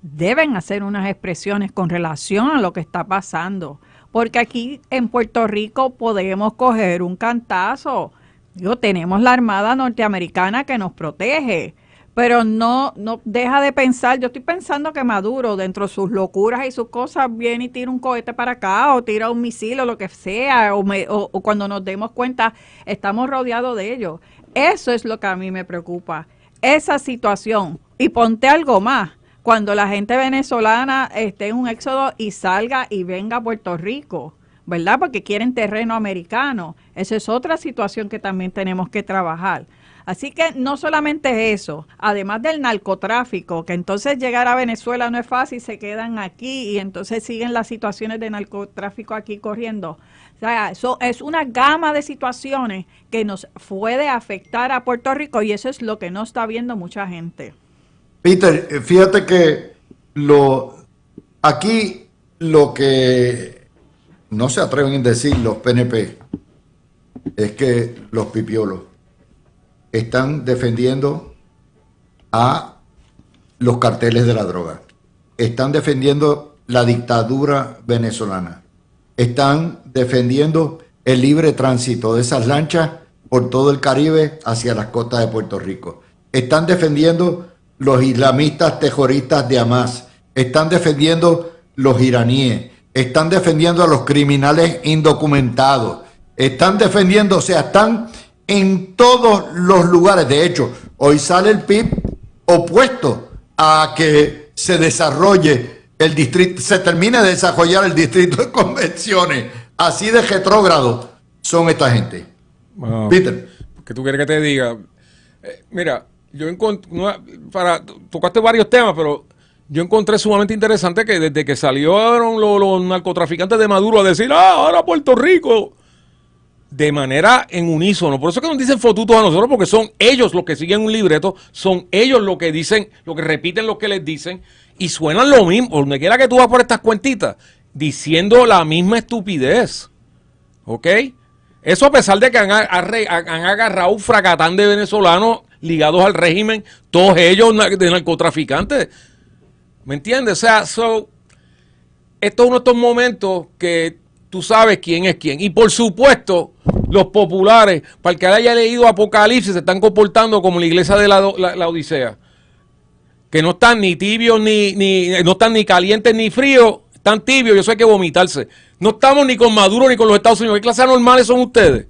deben hacer unas expresiones con relación a lo que está pasando. Porque aquí en Puerto Rico podemos coger un cantazo. Tenemos la Armada norteamericana que nos protege, pero no deja de pensar. Yo estoy pensando que Maduro, dentro de sus locuras y sus cosas, viene y tira un cohete para acá, o tira un misil, o lo que sea, o cuando nos demos cuenta, estamos rodeados de ellos. Eso es lo que a mí me preocupa, esa situación. Y ponte algo más, cuando la gente venezolana esté en un éxodo y salga y venga a Puerto Rico, ¿verdad? Porque quieren terreno americano. Esa es otra situación que también tenemos que trabajar. Así que no solamente eso, además del narcotráfico, que entonces llegar a Venezuela no es fácil, se quedan aquí y entonces siguen las situaciones de narcotráfico aquí corriendo. O sea, eso es una gama de situaciones que nos puede afectar a Puerto Rico y eso es lo que no está viendo mucha gente. Peter, fíjate que aquí lo que no se atreven a decir los PNP es que los pipiolos están defendiendo a los carteles de la droga, están defendiendo la dictadura venezolana, están defendiendo el libre tránsito de esas lanchas por todo el Caribe hacia las costas de Puerto Rico, están defendiendo los islamistas terroristas de Hamas, están defendiendo los iraníes, están defendiendo a los criminales indocumentados, están defendiendo, o sea, están en todos los lugares. De hecho, hoy sale el PIB opuesto a que se desarrolle el distrito, se termine de desarrollar el distrito de convenciones. Así de retrógrado son esta gente. Wow. Peter. ¿Qué tú quieres que te diga? Mira, yo encontré, tocaste varios temas, pero yo encontré sumamente interesante que desde que salieron los narcotraficantes de Maduro a decir, ahora Puerto Rico, de manera en unísono. Por eso es que nos dicen fotutos a nosotros, porque son ellos los que siguen un libreto, son ellos los que dicen, los que repiten lo que les dicen, y suenan lo mismo, donde quiera que tú vas por estas cuentitas, diciendo la misma estupidez. ¿Ok? Eso a pesar de que han agarrado un fracatán de venezolanos ligados al régimen, todos ellos de narcotraficantes. ¿Me entiendes? O sea, esto es uno de estos momentos que tú sabes quién es quién. Y por supuesto, los populares, para el que haya leído Apocalipsis, se están comportando como la iglesia de la Odisea. Que no están ni tibios, no están ni calientes ni fríos, están tibios, y eso hay que vomitarse. No estamos ni con Maduro ni con los Estados Unidos. ¿Qué clase de normales son ustedes?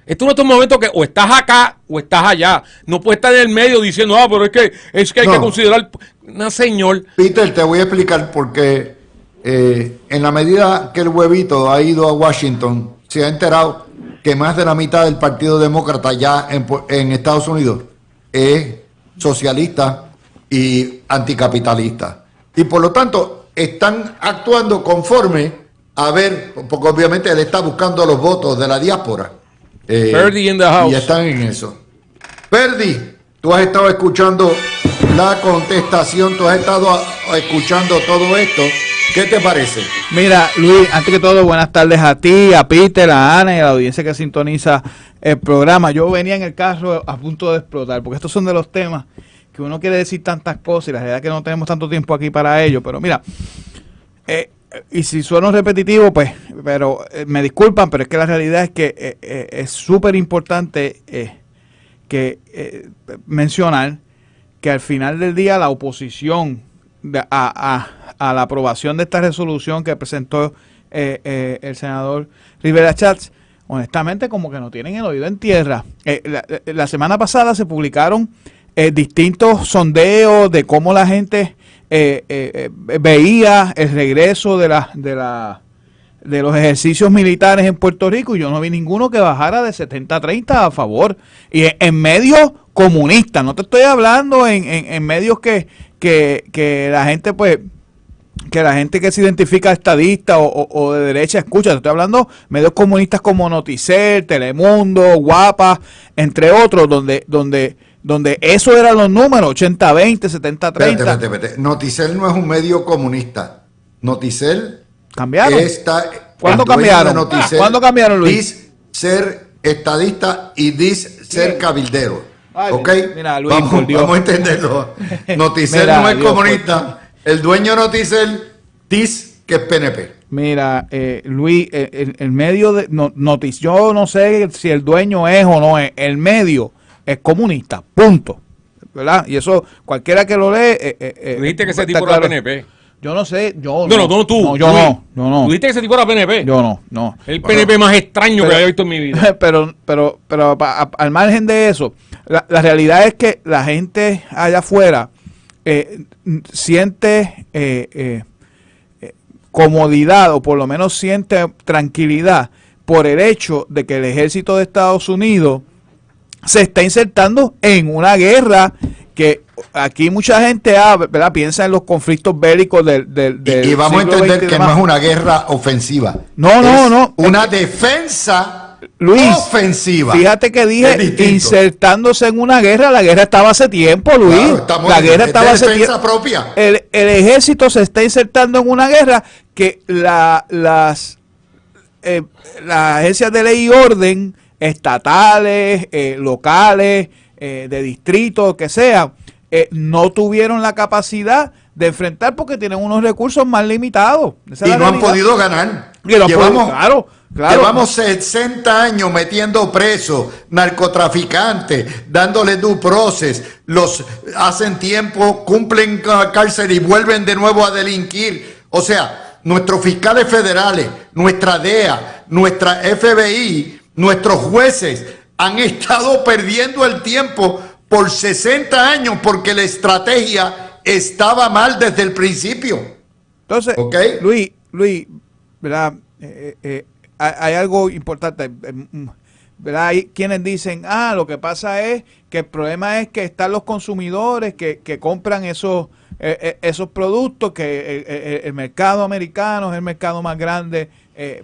Esto es uno de estos momentos que o estás acá o estás allá. No puedes estar en el medio diciendo, pero es que hay que considerar... No, señor. Peter, te voy a explicar por qué. En la medida que el huevito ha ido a Washington, se ha enterado que más de la mitad del Partido Demócrata ya en Estados Unidos es socialista y anticapitalista. Y por lo tanto, están actuando conforme a ver, porque obviamente él está buscando los votos de la diáspora. Ferdy in the house. Y están en eso. Ferdy, tú has estado escuchando la contestación, tú has estado escuchando todo esto. ¿Qué te parece? Mira, Luis, antes que todo, buenas tardes a ti, a Peter, a Ana y a la audiencia que sintoniza el programa. Yo venía en el carro a punto de explotar, porque estos son de los temas que uno quiere decir tantas cosas y la realidad es que no tenemos tanto tiempo aquí para ello. Pero mira, y si sueno repetitivo, pues, pero me disculpan, pero es que la realidad es que es súper importante mencionar que al final del día la oposición a la aprobación de esta resolución que presentó el senador Rivera Schatz, honestamente como que no tienen el oído en tierra. La semana pasada se publicaron distintos sondeos de cómo la gente veía el regreso de los ejercicios militares en Puerto Rico, y yo no vi ninguno que bajara de 70-30 a favor. Y en medios comunistas, no te estoy hablando en medios que la gente, pues, que la gente que se identifica estadista o de derecha escucha. Te estoy hablando medios comunistas como Noticel, Telemundo, Guapa, entre otros, donde eso eran los números, 80-20, 70-30. Espérate. Noticel no es un medio comunista. Noticel ¿Cambiaron? ¿Cuándo el dueño cambiaron? de Noticel ¿Cuándo cambiaron, Luis? Dice ser estadista y dice ser cabildero. Ay, ¿Ok? mira, Luis, por Dios. Vamos a entenderlo. Noticel Mira, no es Dios, comunista. El dueño de Noticel dice que es PNP. Mira, Luis, el medio de yo no sé si el dueño es o no es, el medio es comunista, punto, ¿verdad? Y eso cualquiera que lo lee, Dijiste que ese está tipo era claro. PNP. Yo no sé, yo No, tú. no, yo Luis. no. Tú dijiste que ese tipo era PNP. Yo no. El PNP más extraño que había visto en mi vida. pero al margen de eso, la realidad es que la gente allá afuera siente comodidad, o por lo menos siente tranquilidad por el hecho de que el ejército de Estados Unidos se está insertando en una guerra que aquí mucha gente ¿verdad? Piensa en los conflictos bélicos del Y vamos a siglo entender XX y que demás. no es una guerra ofensiva. No. Una defensa Luis, ofensiva. Fíjate que Es dije distinto. insertándose en una guerra. La guerra estaba hace tiempo, Luis. Claro, la guerra es estaba de hace defensa tiempo. propia. El ejército se está insertando en una guerra que las agencias de ley y orden estatales, locales, de distrito, que sea, no tuvieron la capacidad de enfrentar porque tienen unos recursos más limitados. Esa Y es la no han realidad. podido ganar. Y no han podido- claro. Llevamos 60 años metiendo presos, narcotraficantes, dándoles due process, los hacen tiempo, cumplen cárcel y vuelven de nuevo a delinquir. O sea, nuestros fiscales federales, nuestra DEA, nuestra FBI, nuestros jueces han estado perdiendo el tiempo por 60 años porque la estrategia estaba mal desde el principio. Entonces, ¿Ok? Luis, ¿verdad? Hay algo importante, ¿verdad? Hay quienes dicen, lo que pasa es que el problema es que están los consumidores que compran esos productos, que el mercado americano es el mercado más grande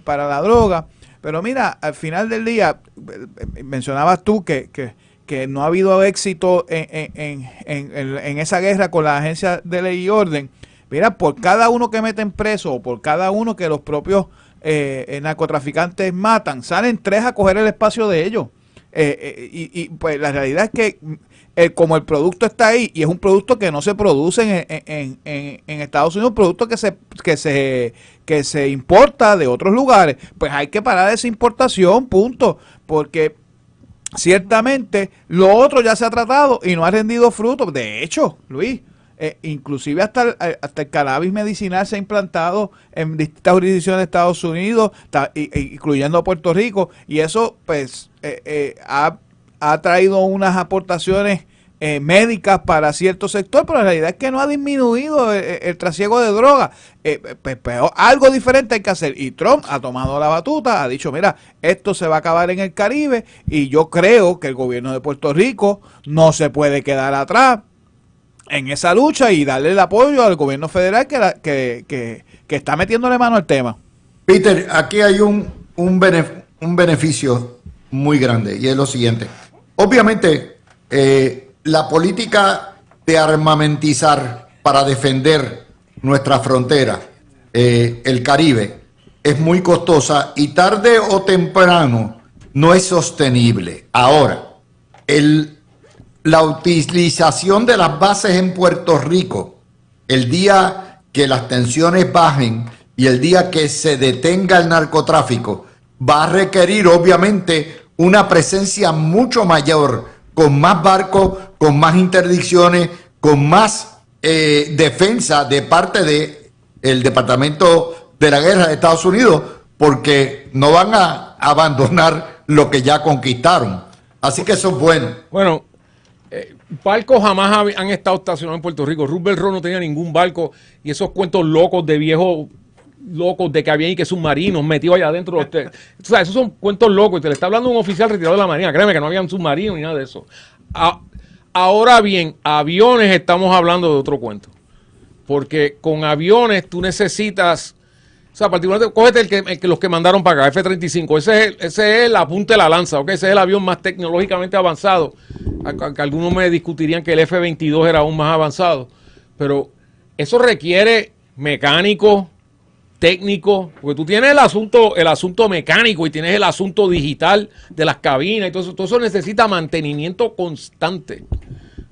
para la droga. Pero mira, al final del día, mencionabas tú que no ha habido éxito en esa guerra con la agencia de ley y orden. Mira, por cada uno que meten preso o por cada uno que los propios narcotraficantes matan, salen 3 a coger el espacio de ellos. Y pues la realidad es que como el producto está ahí y es un producto que no se produce en Estados Unidos, un producto que se importa de otros lugares, pues hay que parar esa importación, punto, porque ciertamente lo otro ya se ha tratado y no ha rendido fruto. De hecho, Luis, inclusive hasta el cannabis medicinal se ha implantado en distintas jurisdicciones de Estados Unidos, incluyendo a Puerto Rico, y eso pues ha traído unas aportaciones médicas para cierto sector, pero la realidad es que no ha disminuido el trasiego de drogas. Pero algo diferente hay que hacer, y Trump ha tomado la batuta, ha dicho, mira, esto se va a acabar en el Caribe, y yo creo que el gobierno de Puerto Rico no se puede quedar atrás en esa lucha y darle el apoyo al gobierno federal que está metiéndole mano al tema. Peter, aquí hay un beneficio muy grande, y es lo siguiente. Obviamente, la política de armamentizar para defender nuestra frontera, el Caribe, es muy costosa y tarde o temprano no es sostenible. Ahora, la utilización de las bases en Puerto Rico, el día que las tensiones bajen y el día que se detenga el narcotráfico, va a requerir obviamente una presencia mucho mayor, con más barcos, con más interdicciones, con más defensa de parte del Departamento de la Guerra de Estados Unidos, porque no van a abandonar lo que ya conquistaron. Así que eso es bueno. Bueno, barcos jamás han estado estacionados en Puerto Rico. Roosevelt Road no tenía ningún barco, y esos cuentos locos de viejos locos de que había y que submarinos metidos allá adentro. O sea, esos son cuentos locos, y te le está hablando un oficial retirado de la Marina. Créeme que no había un submarino ni nada de eso. Ahora bien, aviones, estamos hablando de otro cuento. Porque con aviones tú necesitas, o sea, particularmente, cógete los que mandaron para acá, F-35, ese es la punta de la lanza, ¿ok? Ese es el avión más tecnológicamente avanzado. Que algunos me discutirían que el F-22 era aún más avanzado. Pero eso requiere mecánicos, técnico, porque tú tienes el asunto mecánico y tienes el asunto digital de las cabinas y todo eso necesita mantenimiento constante,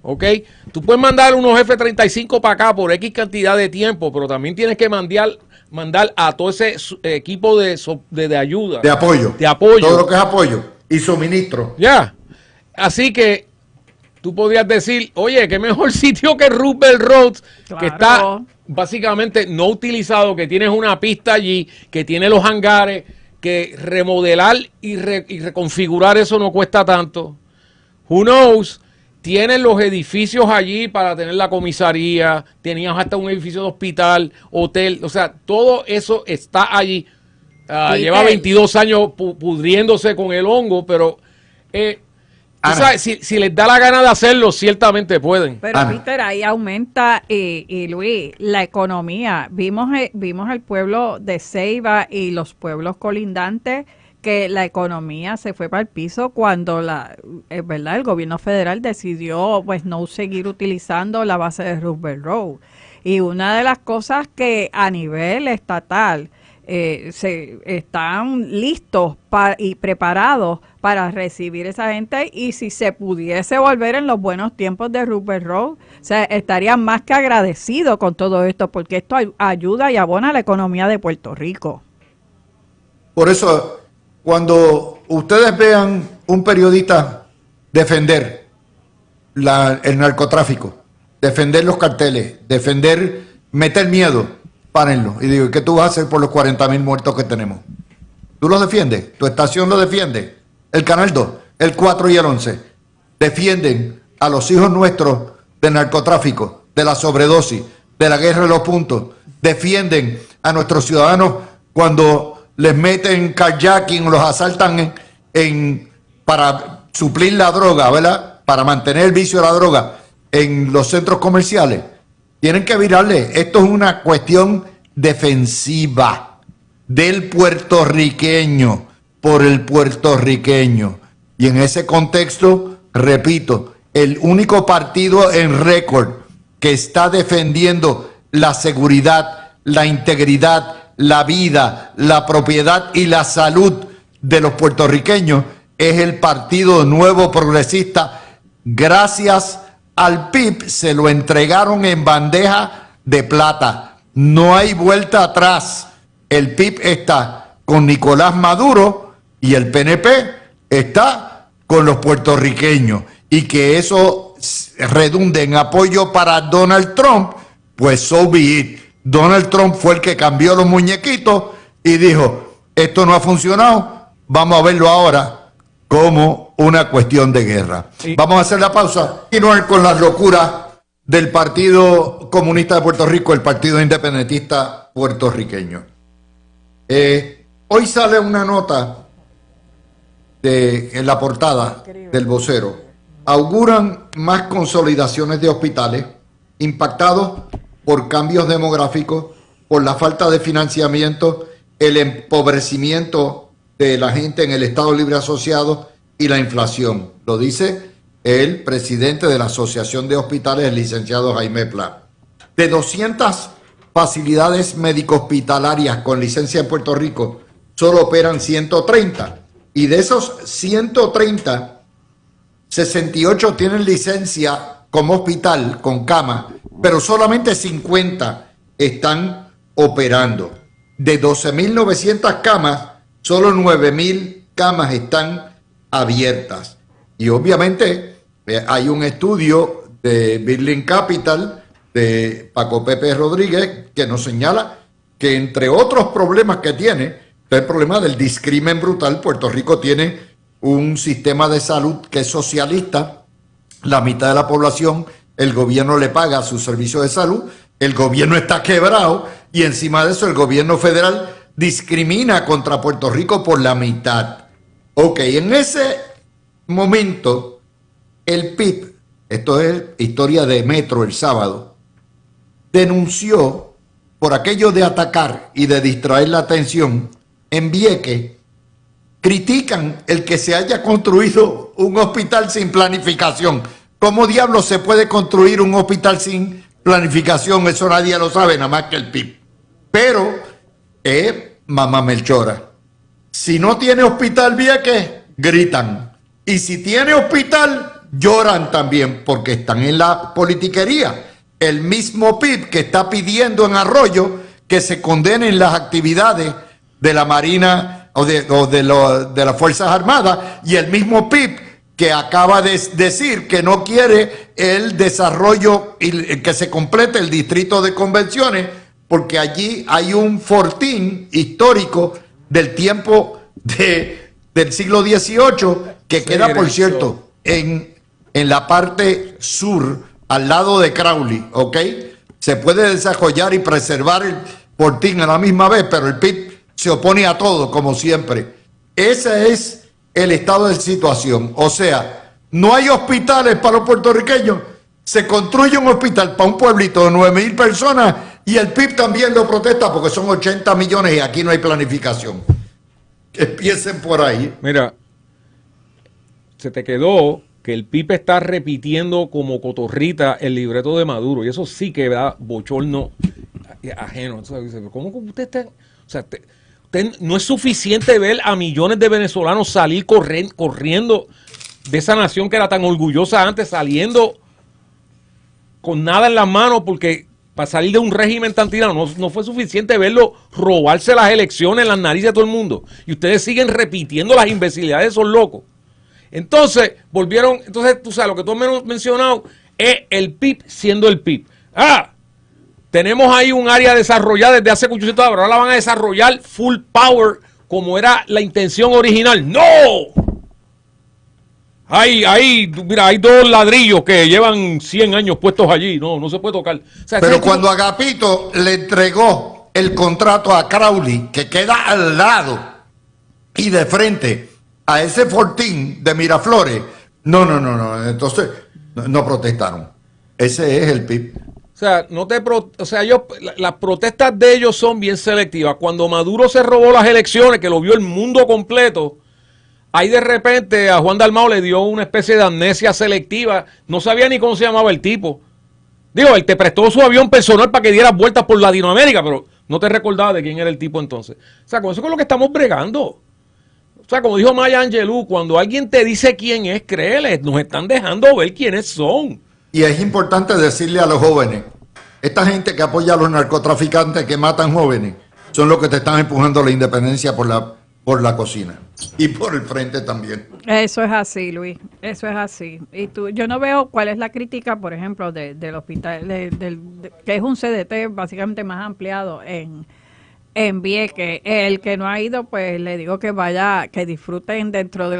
¿ok? Tú puedes mandar unos F-35 para acá por X cantidad de tiempo, pero también tienes que mandar a todo ese equipo de ayuda. De apoyo. Todo lo que es apoyo y suministro. Ya. Así que tú podrías decir, oye, qué mejor sitio que Roosevelt Road, claro, que está básicamente no utilizado, que tienes una pista allí, que tiene los hangares, que remodelar y reconfigurar eso no cuesta tanto. Who knows? Tienen los edificios allí para tener la comisaría, tenías hasta un edificio de hospital, hotel, o sea, todo eso está allí. Lleva 22 años pudriéndose con el hongo, pero ¿sabes? Si les da la gana de hacerlo, ciertamente pueden. Pero Peter, ahí aumenta, y Luis, la economía. Vimos el pueblo de Ceiba y los pueblos colindantes, que la economía se fue para el piso cuando el gobierno federal decidió pues no seguir utilizando la base de Roosevelt Road. Y una de las cosas que a nivel estatal se están listos y preparados para recibir esa gente, y si se pudiese volver en los buenos tiempos de Roosevelt Road, o sea, estarían más que agradecidos con todo esto, porque esto ayuda y abona a la economía de Puerto Rico. Por eso, cuando ustedes vean un periodista defender el narcotráfico, defender los carteles, meter miedo, párenlo. Y digo, ¿qué tú vas a hacer por los 40,000 muertos que tenemos? ¿Tú los defiendes? ¿Tu estación lo defiende? El Canal 2, el 4 y el 11 defienden a los hijos nuestros del narcotráfico, de la sobredosis, de la guerra de los puntos. Defienden a nuestros ciudadanos cuando les meten carjacking, los asaltan para suplir la droga, ¿verdad? Para mantener el vicio de la droga en los centros comerciales. Tienen que virarle. Esto es una cuestión defensiva del puertorriqueño por el puertorriqueño. Y en ese contexto, repito, el único partido en récord que está defendiendo la seguridad, la integridad, la vida, la propiedad y la salud de los puertorriqueños es el Partido Nuevo Progresista. Gracias al PIB se lo entregaron en bandeja de plata. No hay vuelta atrás. El PIB está con Nicolás Maduro y el PNP está con los puertorriqueños. Y que eso redunde en apoyo para Donald Trump, pues so be it. Donald Trump fue el que cambió los muñequitos y dijo, esto no ha funcionado, vamos a verlo ahora como una cuestión de guerra. Sí. Vamos a hacer la pausa y continuar con las locuras del Partido Comunista de Puerto Rico, el Partido Independentista Puertorriqueño. Hoy sale una nota en la portada del Vocero. Auguran más consolidaciones de hospitales impactados por cambios demográficos, por la falta de financiamiento, el empobrecimiento de la gente en el Estado Libre Asociado y la inflación. Lo dice el presidente de la Asociación de Hospitales, el licenciado Jaime Pla. De 200 facilidades médico-hospitalarias con licencia en Puerto Rico, solo operan 130. Y de esos 130, 68 tienen licencia como hospital, con cama, pero solamente 50 están operando. De 12.900 camas, solo 9.000 camas están abiertas. Y obviamente hay un estudio de Birling Capital, de Paco Pepe Rodríguez, que nos señala que entre otros problemas que tiene, el problema del discrimen brutal. Puerto Rico tiene un sistema de salud que es socialista, la mitad de la población, el gobierno le paga su servicio de salud, el gobierno está quebrado y encima de eso el gobierno federal discrimina contra Puerto Rico por la mitad. Ok, en ese momento el PIB, esto es historia de Metro el sábado, denunció por aquello de atacar y de distraer la atención en Vieques. Critican el que se haya construido un hospital sin planificación. ¿Cómo diablos se puede construir un hospital sin planificación? Eso nadie lo sabe, nada más que el PIB. Pero, mamá Melchora, si no tiene hospital Vieques, gritan. Y si tiene hospital, lloran también, porque están en la politiquería. El mismo PIB que está pidiendo en Arroyo que se condenen las actividades de la Marina o de las Fuerzas Armadas, y el mismo PIB que acaba de decir que no quiere el desarrollo y que se complete el distrito de convenciones, porque allí hay un fortín histórico del tiempo del siglo XVIII que queda, por cierto, en la parte sur, al lado de Crowley, ¿ok? Se puede desarrollar y preservar el fortín a la misma vez, pero el PIB se opone a todo, como siempre. Ese es el estado de situación. O sea, no hay hospitales para los puertorriqueños. Se construye un hospital para un pueblito de 9.000 personas y el PIB también lo protesta porque son 80 millones y aquí no hay planificación. Que empiecen por ahí. Mira, se te quedó que el PIB está repitiendo como cotorrita el libreto de Maduro, y eso sí que da bochorno ajeno. ¿Cómo usted está? O sea, usted no es suficiente ver a millones de venezolanos salir corriendo de esa nación que era tan orgullosa antes, saliendo con nada en las manos, porque para salir de un régimen tan tirano no fue suficiente verlo robarse las elecciones en las narices de todo el mundo. Y ustedes siguen repitiendo las imbecilidades de esos locos. Entonces, tú sabes, lo que tú has mencionado es el PIB siendo el PIB. Tenemos ahí un área desarrollada desde hace 800 años, ahora la van a desarrollar full power como era la intención original. ¡No! Mira, hay 2 ladrillos que llevan 100 años puestos allí. No se puede tocar. O sea, pero cuando Agapito le entregó el contrato a Crowley, que queda al lado y de frente a ese fortín de Miraflores, no, entonces no protestaron. Ese es el PIB. O sea, las protestas de ellos son bien selectivas. Cuando Maduro se robó las elecciones, que lo vio el mundo completo, ahí de repente a Juan Dalmau le dio una especie de amnesia selectiva. No sabía ni cómo se llamaba el tipo. Digo, él te prestó su avión personal para que dieras vueltas por Latinoamérica, pero no te recordaba de quién era el tipo entonces. O sea, con eso es con lo que estamos bregando. O sea, como dijo Maya Angelou, cuando alguien te dice quién es, créele, nos están dejando ver quiénes son. Y es importante decirle a los jóvenes, esta gente que apoya a los narcotraficantes que matan jóvenes, son los que te están empujando la independencia por la cocina. Y por el frente también. Eso es así, Luis. Eso es así. Y yo no veo cuál es la crítica, por ejemplo, del hospital, que es un CDT básicamente más ampliado en Vieques. El que no ha ido, pues le digo que vaya, que disfruten dentro de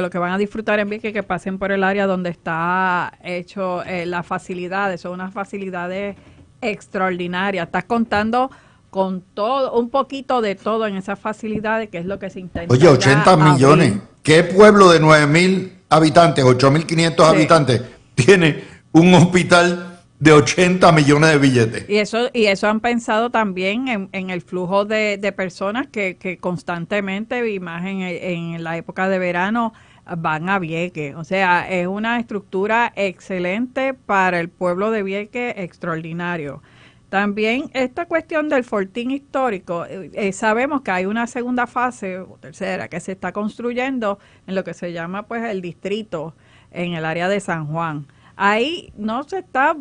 lo que van a disfrutar en Vieques, que pasen por el área donde está hecho las facilidades. Son unas facilidades extraordinarias. Estás contando con todo, un poquito de todo en esas facilidades, que es lo que se intenta. Oye, 80 millones. ¿Qué pueblo de 9.000 habitantes, 8.500 habitantes, tiene un hospital de 80 millones de billetes? Y eso han pensado también en el flujo de personas que constantemente, y más en la época de verano, van a Vieques. O sea, es una estructura excelente para el pueblo de Vieques, extraordinario. También esta cuestión del fortín histórico, sabemos que hay una segunda fase, o tercera, que se está construyendo en lo que se llama pues el distrito en el área de San Juan. Ahí no se está,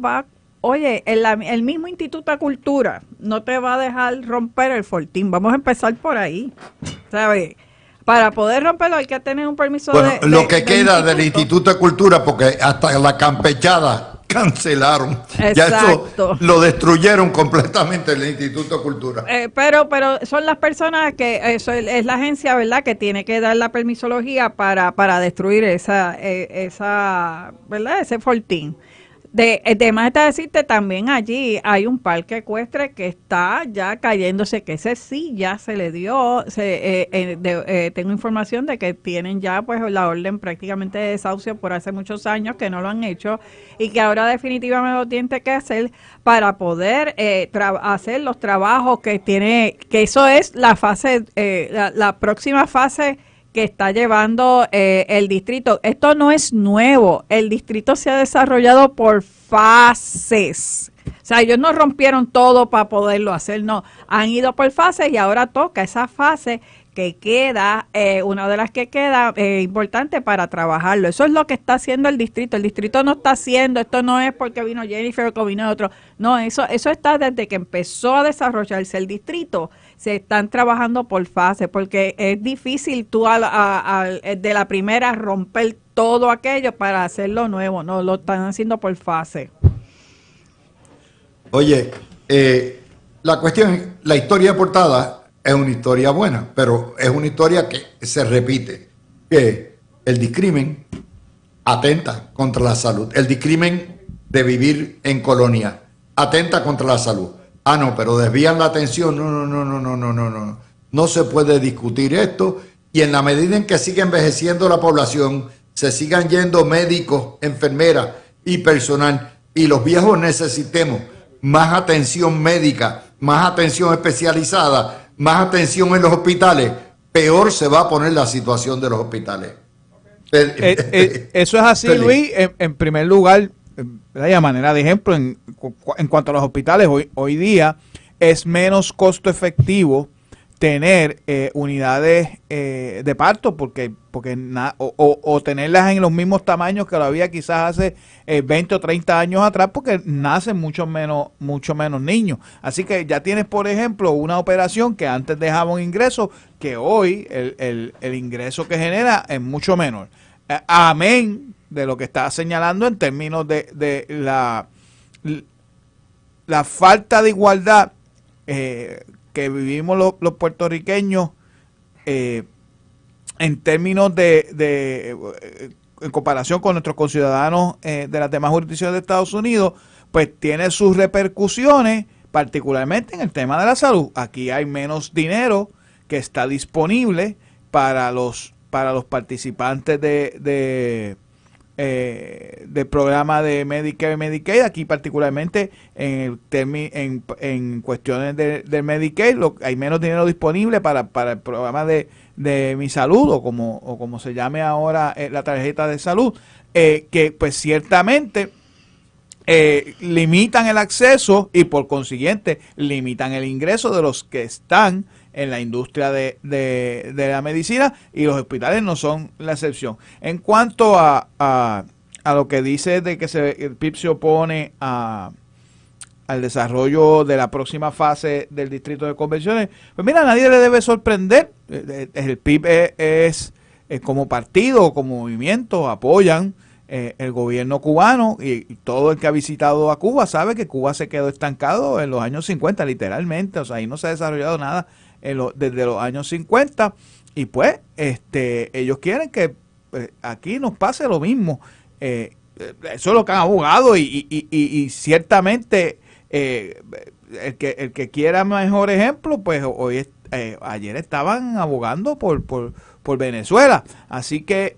oye, el mismo Instituto de Cultura no te va a dejar romper el fortín. Vamos a empezar por ahí, ¿sabes? Para poder romperlo hay que tener un permiso lo que queda del Instituto de Cultura, porque hasta la campechada cancelaron. Exacto. Ya eso lo destruyeron completamente el Instituto de Cultura. Pero son las personas que, eso es la agencia, ¿verdad?, que tiene que dar la permisología para destruir esa, ¿verdad?, ese fortín. Además está decirte, también allí hay un parque ecuestre que está ya cayéndose, que ese sí ya se le dio, tengo información de que tienen ya pues la orden prácticamente de desahucio por hace muchos años que no lo han hecho y que ahora definitivamente lo tienen que hacer para poder hacer los trabajos que tiene, que eso es la fase, la próxima fase que está llevando el distrito. Esto no es nuevo, el distrito se ha desarrollado por fases. O sea, ellos no rompieron todo para poderlo hacer, no, han ido por fases y ahora toca esa fase que queda, una de las que queda importante para trabajarlo. Eso es lo que está haciendo el distrito. El distrito no está haciendo, esto no es porque vino Jennifer o vino otro, no, eso está desde que empezó a desarrollarse el distrito. Se están trabajando por fase, porque es difícil tú de la primera romper todo aquello para hacerlo nuevo, no, lo están haciendo por fase. Oye, la cuestión, la historia de Portada es una historia buena, pero es una historia que se repite, que el discrimen atenta contra la salud, el discrimen de vivir en colonia atenta contra la salud. Ah, no, pero desvían la atención. No. No se puede discutir esto. Y en la medida en que sigue envejeciendo la población, se sigan yendo médicos, enfermeras y personal, y los viejos necesitemos más atención médica, más atención especializada, más atención en los hospitales, peor se va a poner la situación de los hospitales. Eso es así, Luis. En primer lugar, y a manera de ejemplo, en cuanto a los hospitales, hoy día es menos costo efectivo tener unidades de parto porque tenerlas en los mismos tamaños que lo había quizás hace 20 o 30 años atrás, porque nacen mucho menos niños. Así que ya tienes, por ejemplo, una operación que antes dejaba un ingreso que hoy el ingreso que genera es mucho menor. Amén de lo que está señalando en términos de la falta de igualdad que vivimos los puertorriqueños en términos en comparación con nuestros conciudadanos de las demás jurisdicciones de Estados Unidos, pues tiene sus repercusiones, particularmente en el tema de la salud. Aquí hay menos dinero que está disponible para los participantes del programa de Medicare y Medicaid. Aquí particularmente en cuestiones del Medicaid hay menos dinero disponible para el programa de Mi Salud o como se llame ahora la tarjeta de salud, que pues ciertamente limitan el acceso y por consiguiente limitan el ingreso de los que están en la industria de la medicina, y los hospitales no son la excepción. En cuanto a lo que dice de que el PIB se opone al desarrollo de la próxima fase del distrito de convenciones, pues mira, a nadie le debe sorprender. El PIB es como partido o como movimiento apoyan el gobierno cubano, y todo el que ha visitado a Cuba sabe que Cuba se quedó estancado en los años 50, literalmente. O sea, ahí no se ha desarrollado nada desde los años 50, y pues ellos quieren que aquí nos pase lo mismo. Eso es lo que han abogado, y ciertamente el que quiera mejor ejemplo, pues ayer estaban abogando por Venezuela, así que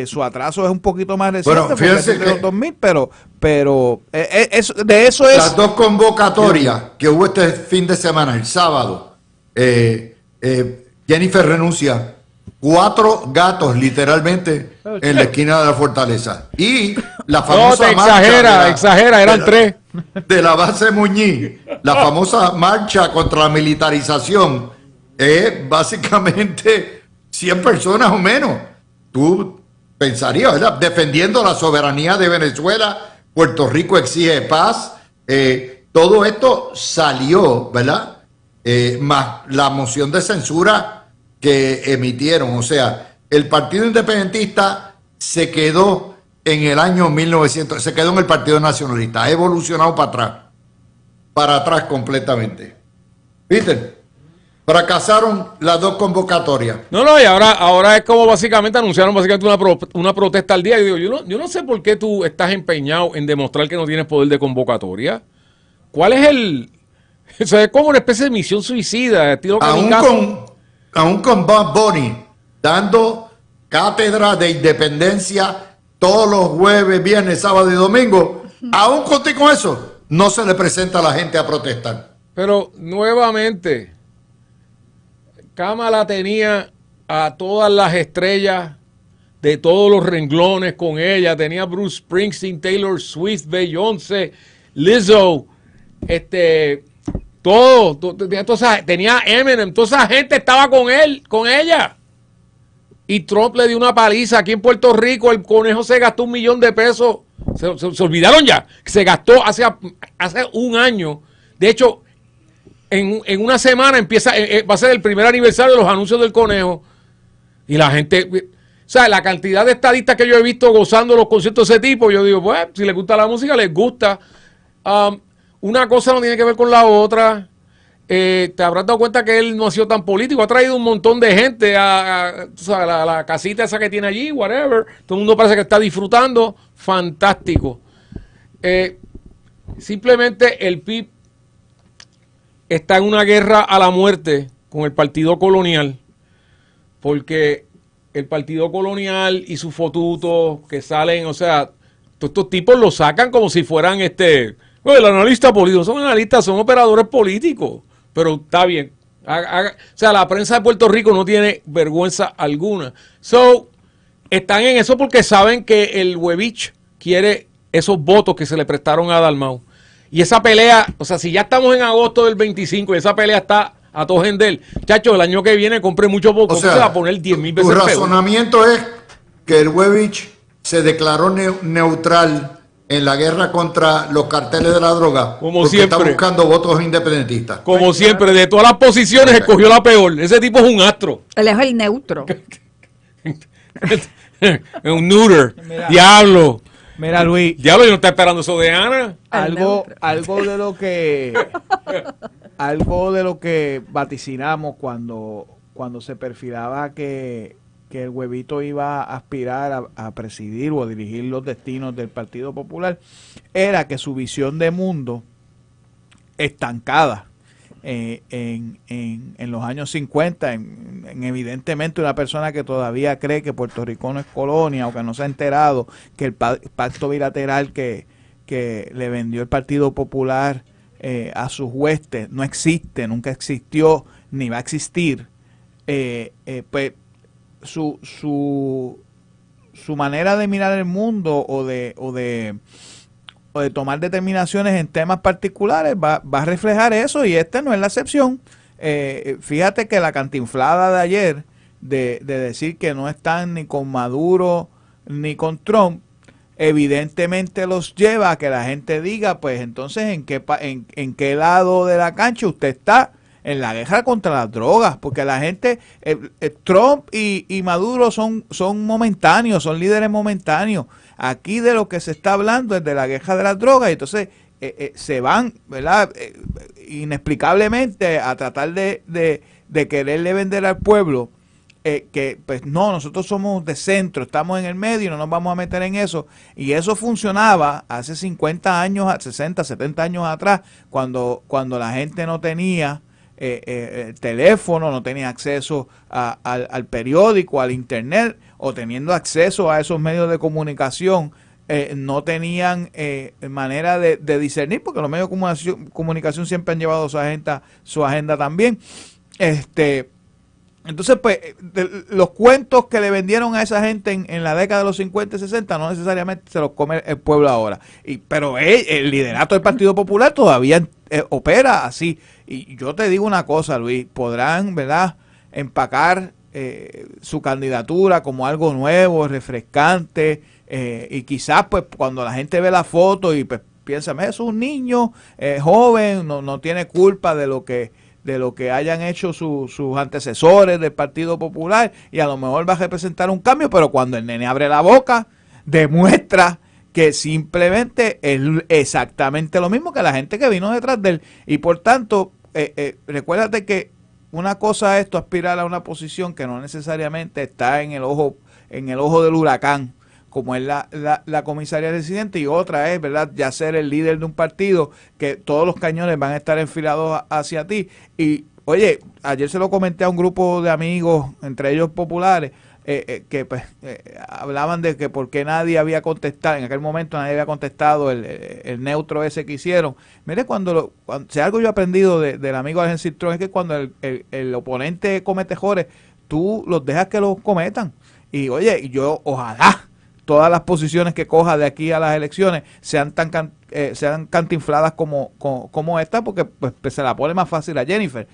su atraso es un poquito más reciente, bueno, fíjense de los 2000, pero de eso es las dos convocatorias que hubo este fin de semana, el sábado. Jennifer renuncia 4 gatos literalmente en la esquina de la fortaleza. Y la No, famosa te marcha exagera, eran de 3. de la base Muñiz, la famosa marcha contra la militarización, es básicamente 100 personas o menos. Tú pensarías, ¿verdad? Defendiendo la soberanía de Venezuela, Puerto Rico exige paz. Todo esto salió, ¿verdad? Más la moción de censura que emitieron. O sea, el Partido Independentista se quedó en el año 1900, se quedó en el Partido Nacionalista, ha evolucionado para atrás completamente. ¿Viste? Fracasaron las 2 convocatorias. No, y ahora es como básicamente anunciaron una protesta al día. Y digo, yo no sé por qué tú estás empeñado en demostrar que no tienes poder de convocatoria. ¿Cuál es el...? O sea, es como una especie de misión suicida, estilo kamikaze. Aún con Bob Bunny dando cátedra de independencia todos los jueves, viernes, sábado y domingo, aún con eso, no se le presenta a la gente a protestar. Pero nuevamente, Kamala tenía a todas las estrellas de todos los renglones con ella. Tenía Bruce Springsteen, Taylor Swift, Beyoncé, Lizzo, tenía Eminem, toda esa gente estaba con ella. Y Trump le dio una paliza. Aquí en Puerto Rico el conejo se gastó $1 millón. Se olvidaron ya. Se gastó hace un año. De hecho, en una semana va a ser el primer aniversario de los anuncios del conejo. Y la gente, o sea, la cantidad de estadistas que yo he visto gozando los conciertos de ese tipo, yo digo, pues, si les gusta la música, les gusta. Una cosa no tiene que ver con la otra. Te habrás dado cuenta que él no ha sido tan político. Ha traído un montón de gente a la casita esa que tiene allí, whatever. Todo el mundo parece que está disfrutando. Fantástico. Simplemente el PIB está en una guerra a la muerte con el Partido Colonial, porque el Partido Colonial y sus fotutos que salen, o sea, todos estos tipos los sacan como si fueran el analista político. Son analistas, son operadores políticos, pero está bien. O sea, la prensa de Puerto Rico no tiene vergüenza alguna. Están en eso porque saben que el Huevich quiere esos votos que se le prestaron a Dalmau. Y esa pelea, o sea, si ya estamos en agosto del 25 y esa pelea está a todo gender, chacho, el año que viene compré mucho poco, se va a poner 10,000 veces peor. Tu peor. razonamiento es que el Huevich se declaró neutral en la guerra contra los carteles de la droga, como porque siempre está buscando votos independentistas. Como siempre, de todas las posiciones escogió la peor. Ese tipo es un astro. Él es el neutro. Es un neuter. Mira. Diablo. Mira, Luis, Diablo, yo no está esperando eso de Ana. algo de lo que vaticinamos cuando se perfilaba que el Huevito iba a aspirar a presidir o a dirigir los destinos del Partido Popular, era que su visión de mundo estancada en los años 50, en evidentemente una persona que todavía cree que Puerto Rico no es colonia o que no se ha enterado que el pacto bilateral que le vendió el Partido Popular a sus huestes no existe, nunca existió ni va a existir, pues su manera de mirar el mundo o de tomar determinaciones en temas particulares va a reflejar eso, y no es la excepción. Fíjate que la cantinflada de ayer de decir que no están ni con Maduro ni con Trump, evidentemente los lleva a que la gente diga, pues entonces en qué lado de la cancha usted está. En la guerra contra las drogas, porque la gente, Trump y Maduro son momentáneos, son líderes momentáneos. Aquí de lo que se está hablando es de la guerra de las drogas, y entonces se van, ¿verdad? Inexplicablemente a tratar de quererle vender al pueblo que pues no, nosotros somos de centro, estamos en el medio y no nos vamos a meter en eso. Y eso funcionaba hace 50 años, 60, 70 años atrás, cuando la gente no tenía teléfono, no tenía acceso al periódico, al internet, o teniendo acceso a esos medios de comunicación, no tenían manera de discernir, porque los medios de comunicación siempre han llevado su agenda también. Entonces, pues, los cuentos que le vendieron a esa gente en la década de los 50 y 60 no necesariamente se los come el pueblo ahora. Pero el liderato del Partido Popular todavía opera así. Y yo te digo una cosa, Luis, podrán, ¿verdad?, empacar su candidatura como algo nuevo, refrescante, y quizás, pues, cuando la gente ve la foto y pues piensa, es un niño joven, no tiene culpa de lo que hayan hecho sus antecesores del Partido Popular, y a lo mejor va a representar un cambio, pero cuando el nene abre la boca, demuestra que simplemente es exactamente lo mismo que la gente que vino detrás de él. Y por tanto, recuérdate que una cosa es tú aspirar a una posición que no necesariamente está en el ojo del huracán, como es la comisaría residente, y otra es, ¿verdad?, ya ser el líder de un partido que todos los cañones van a estar enfilados hacia ti. Y, oye, ayer se lo comenté a un grupo de amigos, entre ellos populares, que pues hablaban de que por qué nadie había contestado, en aquel momento nadie había contestado el neutro ese que hicieron. Mire, cuando si algo yo he aprendido del amigo Argen Citrón es que cuando el oponente comete errores, tú los dejas que los cometan. Y, oye, yo ojalá todas las posiciones que coja de aquí a las elecciones sean sean cantinfladas como esta, porque pues se la pone más fácil a Jennifer.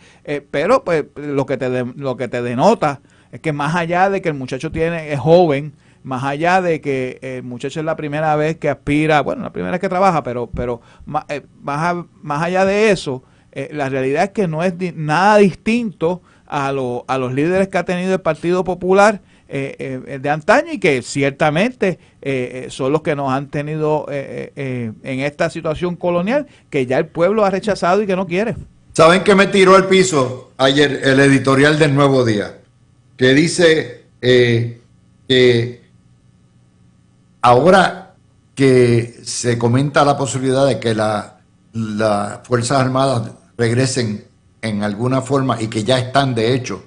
Pero pues lo que te denota es que más allá de que el muchacho es joven, más allá de que el muchacho es la primera vez que aspira, bueno, la primera vez que trabaja, pero más allá de eso, la realidad es que no es nada distinto a los líderes que ha tenido el Partido Popular de antaño, y que ciertamente son los que nos han tenido en esta situación colonial que ya el pueblo ha rechazado y que no quiere. ¿Saben qué me tiró al piso ayer? El editorial del Nuevo Día, que dice que ahora que se comenta la posibilidad de que las Fuerzas Armadas regresen en alguna forma, y que ya están de hecho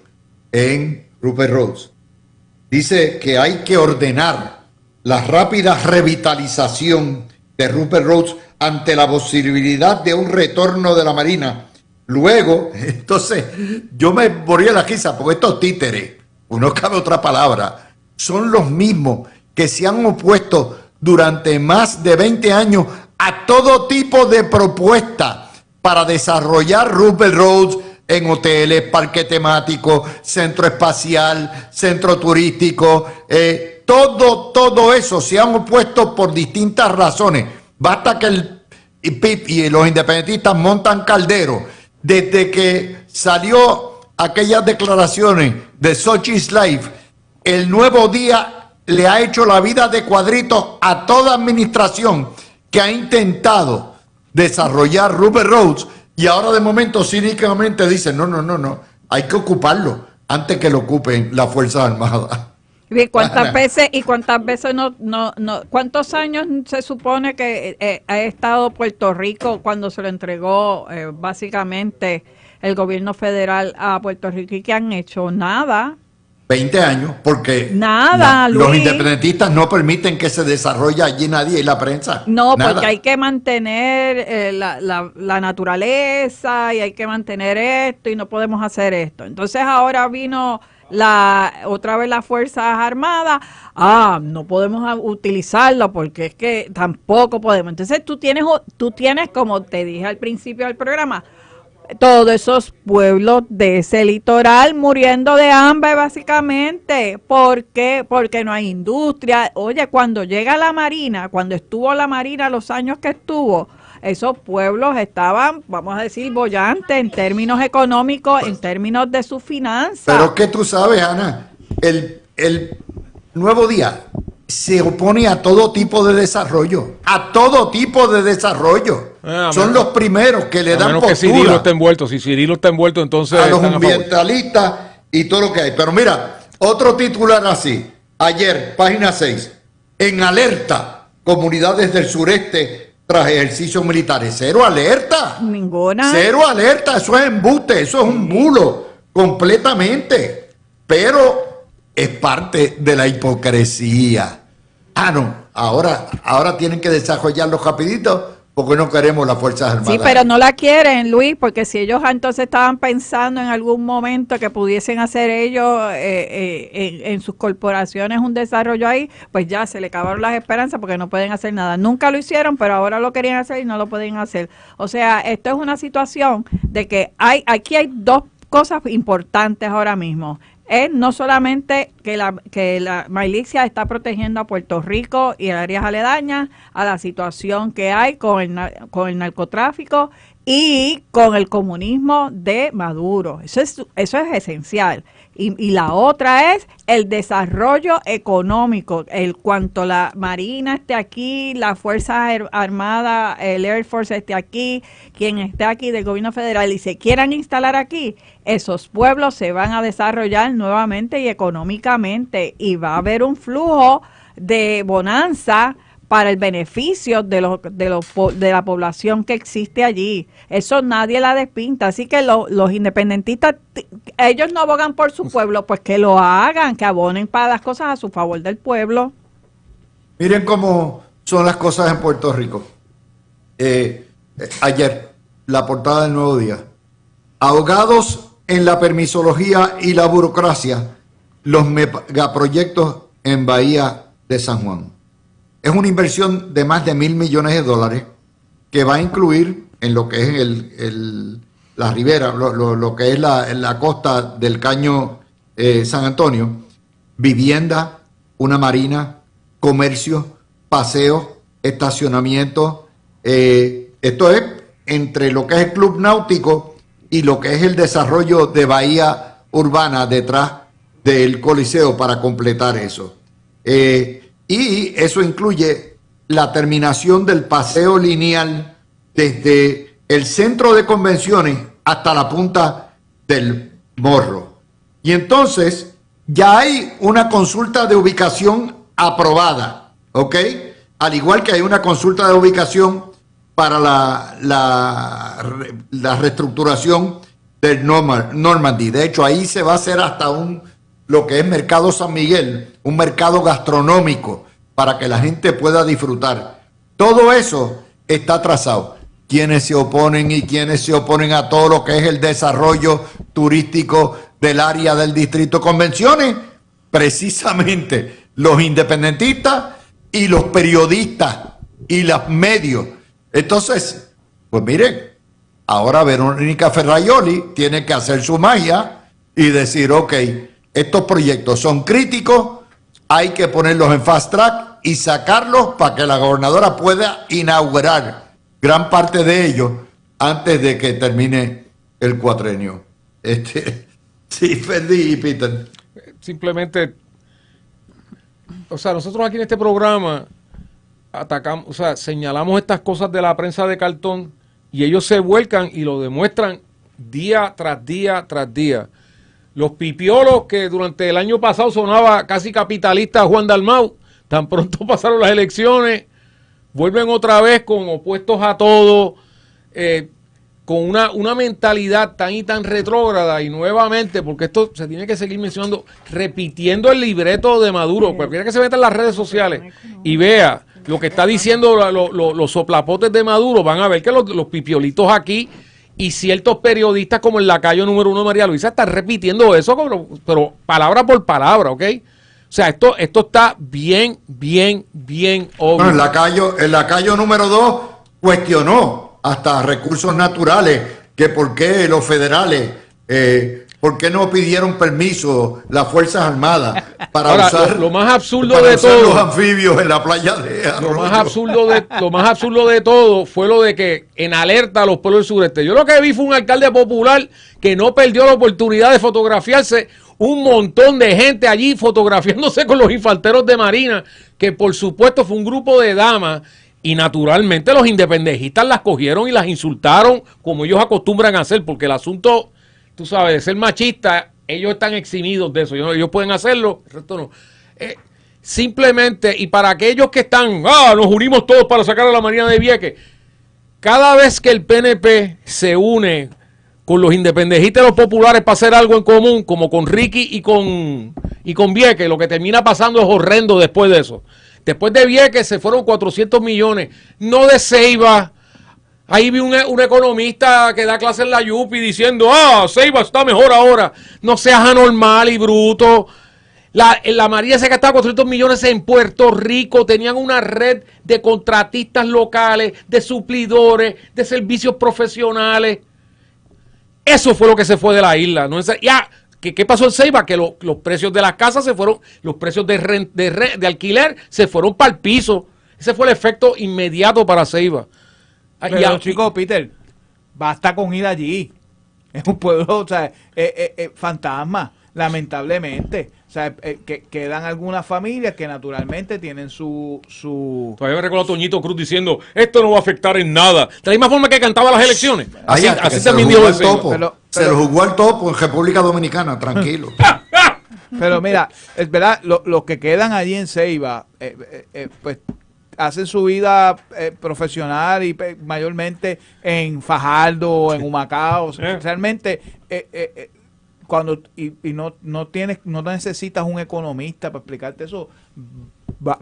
en Rupert Rhodes, dice que hay que ordenar la rápida revitalización de Rupert Rhodes ante la posibilidad de un retorno de la Marina. Luego, entonces, yo me moría la risa, porque estos títeres, no cabe otra palabra, son los mismos que se han opuesto durante más de 20 años a todo tipo de propuesta para desarrollar Rupert Rhodes en hoteles, parque temático, centro espacial, centro turístico, todo eso se han opuesto por distintas razones. Basta que el PIB y los independentistas montan caldero. Desde que salió aquellas declaraciones de Xochitl Slave, el Nuevo Día le ha hecho la vida de cuadritos a toda administración que ha intentado desarrollar Rupert Rhodes, y ahora de momento cínicamente dicen no, hay que ocuparlo antes que lo ocupen las Fuerzas Armadas. ¿Y cuántas veces cuántos años se supone que ha estado Puerto Rico cuando se lo entregó básicamente el gobierno federal a Puerto Rico, y que han hecho? Nada. 20 años, porque los independentistas no permiten que se desarrolle allí nadie, y la prensa. No, nada. Porque hay que mantener la naturaleza, y hay que mantener esto, y no podemos hacer esto. Entonces ahora vino otra vez las Fuerzas Armadas. No podemos utilizarlo porque es que tampoco podemos. Entonces tú tienes, como te dije al principio del programa, todos esos pueblos de ese litoral muriendo de hambre básicamente. ¿Por qué? Porque no hay industria. Oye, cuando llega la Marina, cuando estuvo la Marina los años que estuvo, esos pueblos estaban, vamos a decir, bollantes en términos económicos, en términos de sus finanzas. Pero es que tú sabes, Ana, el Nuevo Día se opone a todo tipo de desarrollo, son los primeros que le dan postura. Que Cirilo está envuelto. Si Cirilo está envuelto, entonces a los ambientalistas y todo lo que hay. Pero mira, otro titular así, ayer, página 6, en alerta, comunidades del sureste tras ejercicios militares. Cero alerta. Ninguna. Cero alerta, eso es embuste, eso es un bulo, completamente. Pero es parte de la hipocresía. No, ahora tienen que desarrollarlo rapidito porque no queremos las Fuerzas Armadas. Sí, pero no la quieren, Luis, porque si ellos entonces estaban pensando en algún momento que pudiesen hacer ellos en sus corporaciones un desarrollo ahí, pues ya se le acabaron las esperanzas porque no pueden hacer nada. Nunca lo hicieron, pero ahora lo querían hacer y no lo pueden hacer. O sea, esto es una situación de que aquí hay dos cosas importantes ahora mismo. Es no solamente que la milicia está protegiendo a Puerto Rico y áreas aledañas a la situación que hay con el narcotráfico y con el comunismo de Maduro. Eso es esencial. Y la otra es el desarrollo económico. Cuanto la Marina esté aquí, la Fuerza Armada, el Air Force esté aquí, quien esté aquí del gobierno federal y se quieran instalar aquí, esos pueblos se van a desarrollar nuevamente y económicamente, y va a haber un flujo de bonanza para el beneficio de la población que existe allí. Eso nadie la despinta. Así que los independentistas, ellos no abogan por su pueblo, pues que lo hagan, que abonen para las cosas a su favor del pueblo. Miren cómo son las cosas en Puerto Rico. Ayer, la portada del Nuevo Día. Ahogados en la permisología y la burocracia, los megaproyectos en Bahía de San Juan. Es una inversión de más de $1,000 millones que va a incluir en lo que es la ribera, lo que es la costa del Caño San Antonio, vivienda, una marina, comercio, paseos, estacionamiento. Esto es entre lo que es el club náutico y lo que es el desarrollo de bahía urbana detrás del Coliseo para completar eso. Y eso incluye la terminación del paseo lineal desde el centro de convenciones hasta la punta del Morro. Y entonces ya hay una consulta de ubicación aprobada, ¿ok? Al igual que hay una consulta de ubicación para la reestructuración del Normandy. De hecho, ahí se va a hacer hasta lo que es Mercado San Miguel, un mercado gastronómico para que la gente pueda disfrutar. Todo eso está trazado. Quienes se oponen y quienes se oponen a todo lo que es el desarrollo turístico del área del Distrito de Convenciones, precisamente los independentistas y los periodistas y los medios. Entonces, pues miren, ahora Verónica Ferraioli tiene que hacer su magia y decir, ok, estos proyectos son críticos, hay que ponerlos en fast track y sacarlos para que la gobernadora pueda inaugurar gran parte de ellos antes de que termine el cuatrenio. Sí, Ferdi y Peter. Simplemente, o sea, nosotros aquí en este programa atacamos, o sea, señalamos estas cosas de la prensa de cartón y ellos se vuelcan y lo demuestran día tras día tras día. Los pipiolos que durante el año pasado sonaba casi capitalista Juan Dalmau, tan pronto pasaron las elecciones, vuelven otra vez con opuestos a todo, con una mentalidad tan y tan retrógrada, y nuevamente, porque esto se tiene que seguir mencionando, repitiendo el libreto de Maduro. Cualquiera que se meta en las redes sociales y vea lo que está diciendo los soplapotes de Maduro, van a ver que los pipiolitos aquí y ciertos periodistas como el lacayo número 1 de María Luisa están repitiendo eso, pero palabra por palabra, ¿ok? O sea, esto está bien obvio. Bueno, el lacayo número 2 cuestionó hasta recursos naturales, que por qué los federales, por qué no pidieron permiso las Fuerzas Armadas para ahora, usar, lo más absurdo para de usar todo, los anfibios en la playa de Arroyo. Lo más absurdo de todo fue lo de que en alerta a los pueblos del sureste. Yo lo que vi fue un alcalde popular que no perdió la oportunidad de fotografiarse, un montón de gente allí fotografiándose con los infanteros de Marina, que por supuesto fue un grupo de damas, y naturalmente los independentistas las cogieron y las insultaron como ellos acostumbran a hacer, porque el asunto, tú sabes, de ser machista, ellos están eximidos de eso, ellos pueden hacerlo, el resto no. Simplemente, y para aquellos que están, nos unimos todos para sacar a la Marina de Vieques, cada vez que el PNP se une con los independentistas y los populares para hacer algo en común, como con Ricky y con Vieques, lo que termina pasando es horrendo después de eso. Después de Vieques se fueron 400 millones, no de Ceiba, Ahí vi un economista que da clase en la Yupi diciendo, Ceiba está mejor ahora. No seas anormal y bruto. La María se gastaba 400 millones en Puerto Rico. Tenían una red de contratistas locales, de suplidores, de servicios profesionales. Eso fue lo que se fue de la isla. ¿No? ¿Qué pasó en Ceiba? Que los precios de las casas se fueron, los precios de alquiler se fueron para el piso. Ese fue el efecto inmediato para Ceiba. Pero chicos, Peter, basta con ir allí. Es un pueblo, o sea, fantasma, lamentablemente. O sea, que quedan algunas familias que naturalmente tienen su... Todavía me recuerdo a Toñito Cruz diciendo, esto no va a afectar en nada. De la misma forma que cantaba las elecciones. Así también dijo el Ceiba. Se lo jugó al topo en República Dominicana, tranquilo. Pero mira, es verdad, los que quedan allí en Ceiba, pues hacen su vida profesional y mayormente en Fajardo, en Humacao. Realmente, cuando no necesitas un economista para explicarte eso,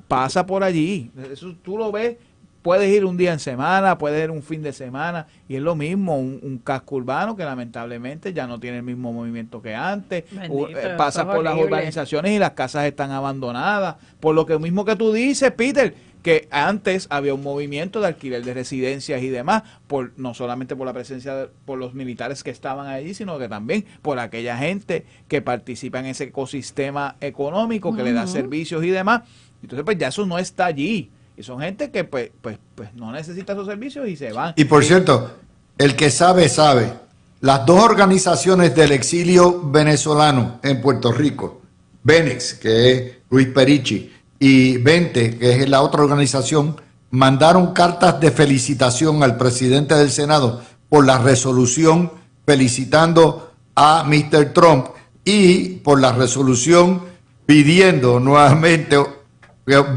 pasa por allí. Eso tú lo ves. Puedes ir un día en semana, puedes ir un fin de semana, y es lo mismo, un casco urbano que lamentablemente ya no tiene el mismo movimiento que antes. Pasa por las urbanizaciones y las casas están abandonadas. Por lo que mismo que tú dices, Peter, que antes había un movimiento de alquiler de residencias y demás, no solamente por la presencia por los militares que estaban allí, sino que también por aquella gente que participa en ese ecosistema económico, que le da servicios y demás. Entonces, pues ya eso no está allí. Y son gente que pues no necesita esos servicios y se van. Y por cierto, el que sabe, sabe. Las dos organizaciones del exilio venezolano en Puerto Rico, Benex, que es Luis Perichi, y Vente, que es la otra organización, mandaron cartas de felicitación al presidente del Senado por la resolución felicitando a Mr. Trump y por la resolución pidiendo nuevamente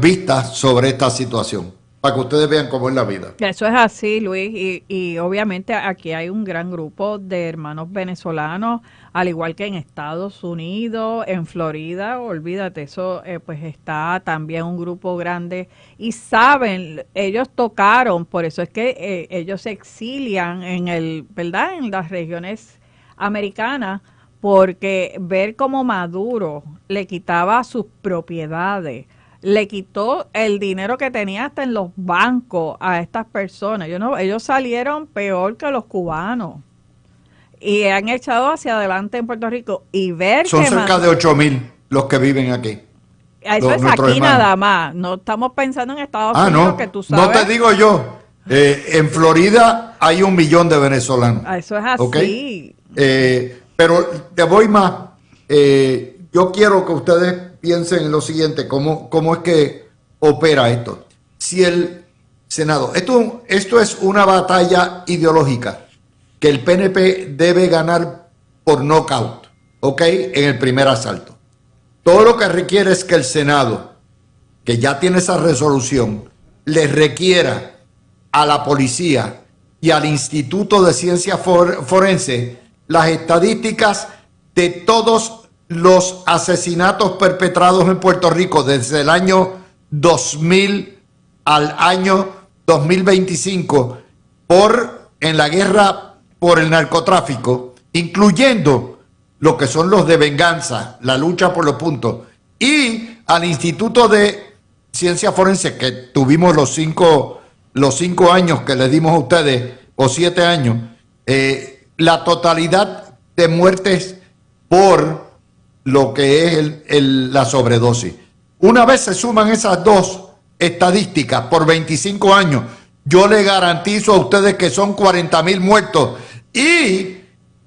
vistas sobre esta situación, para que ustedes vean cómo es la vida. Eso es así, Luis, y obviamente aquí hay un gran grupo de hermanos venezolanos, al igual que en Estados Unidos, en Florida, olvídate, eso pues está también un grupo grande, y saben, ellos tocaron, por eso es que ellos se exilian ¿verdad? En las regiones americanas, porque ver cómo Maduro le quitaba sus propiedades, le quitó el dinero que tenía hasta en los bancos a estas personas. Ellos salieron peor que los cubanos y han echado hacia adelante en Puerto Rico. Y ver son cerca de 8,000 los que viven aquí. Eso es aquí hermanos. Nada más. No estamos pensando en Estados Unidos, no, que tú sabes. No te digo yo. En Florida hay 1 millón de venezolanos. Eso es así. ¿Okay? Pero te voy más. Yo quiero que ustedes piensen en lo siguiente, cómo es que opera esto. Si el Senado, esto es una batalla ideológica que el PNP debe ganar por knockout, ¿ok? En el primer asalto. Todo lo que requiere es que el Senado, que ya tiene esa resolución, le requiera a la policía y al Instituto de Ciencia Forense las estadísticas de todos los asesinatos perpetrados en Puerto Rico desde el año 2000 al año 2025 en la guerra por el narcotráfico, incluyendo lo que son los de venganza, la lucha por los puntos, y al Instituto de Ciencia Forense, que tuvimos los cinco años que les dimos a ustedes, o 7 años, la totalidad de muertes por lo que es la sobredosis. Una vez se suman esas dos estadísticas por 25 años, yo le garantizo a ustedes que son 40,000 muertos y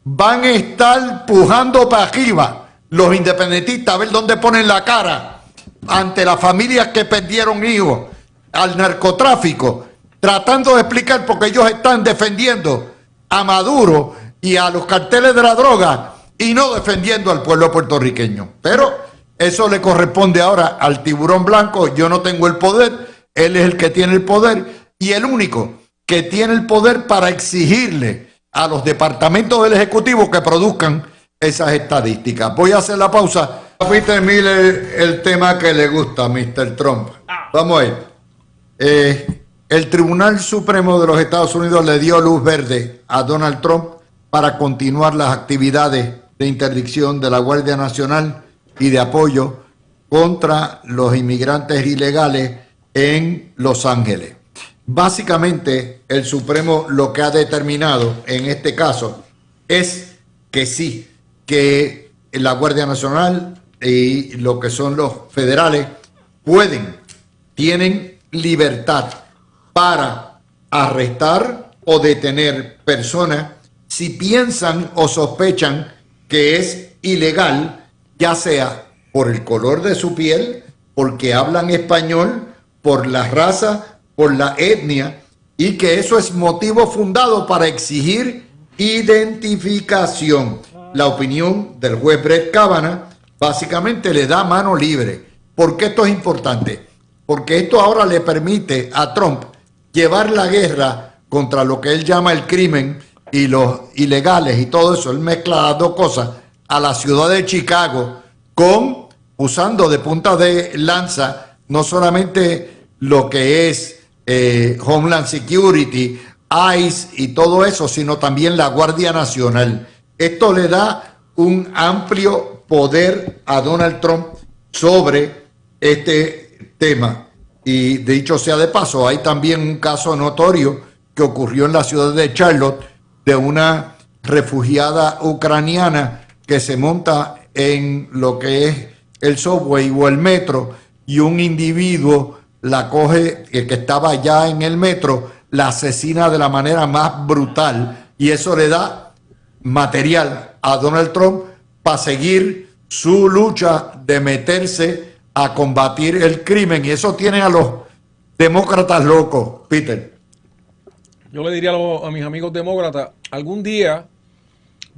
van a estar pujando para arriba los independentistas a ver dónde ponen la cara ante las familias que perdieron hijos al narcotráfico, tratando de explicar porque ellos están defendiendo a Maduro y a los carteles de la droga y no defendiendo al pueblo puertorriqueño. Pero eso le corresponde ahora al tiburón blanco. Yo no tengo el poder, él es el que tiene el poder y el único que tiene el poder para exigirle a los departamentos del Ejecutivo que produzcan esas estadísticas. Voy a hacer la pausa. Peter Miller, el tema que le gusta a Mr. Trump. Vamos a ir. el Tribunal Supremo de los Estados Unidos le dio luz verde a Donald Trump para continuar las actividades de interdicción de la Guardia Nacional y de apoyo contra los inmigrantes ilegales en Los Ángeles. Básicamente, el Supremo lo que ha determinado en este caso es que sí, que la Guardia Nacional y lo que son los federales tienen libertad para arrestar o detener personas si piensan o sospechan que es ilegal, ya sea por el color de su piel, porque hablan español, por la raza, por la etnia, y que eso es motivo fundado para exigir identificación. La opinión del juez Brett Kavanaugh básicamente le da mano libre. ¿Por qué esto es importante? Porque esto ahora le permite a Trump llevar la guerra contra lo que él llama el crimen y los ilegales y todo eso. Él mezcla las dos cosas a la ciudad de Chicago usando de punta de lanza no solamente lo que es Homeland Security, ICE y todo eso, sino también la Guardia Nacional. Esto le da un amplio poder a Donald Trump sobre este tema. Y dicho sea de paso, hay también un caso notorio que ocurrió en la ciudad de Charlotte de una refugiada ucraniana que se monta en lo que es el subway o el metro y un individuo la coge, que estaba ya en el metro, la asesina de la manera más brutal, y eso le da material a Donald Trump para seguir su lucha de meterse a combatir el crimen, y eso tiene a los demócratas locos, Peter. Yo le diría a mis amigos demócratas, algún día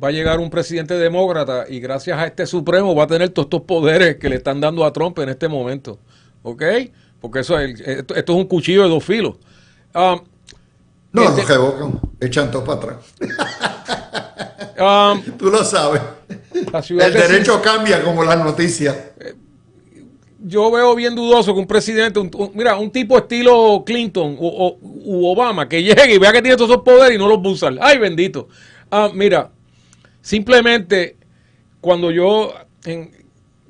va a llegar un presidente demócrata y gracias a este Supremo va a tener todos estos poderes que le están dando a Trump en este momento. ¿Ok? Porque esto es un cuchillo de dos filos. No, los revocan, echan todo para atrás. Tú lo sabes. El derecho cambia como las noticias. Yo veo bien dudoso que un presidente, un tipo estilo Clinton u Obama, que llegue y vea que tiene todos esos poderes y no los va a usar. ¡Ay, bendito! Mira, simplemente cuando yo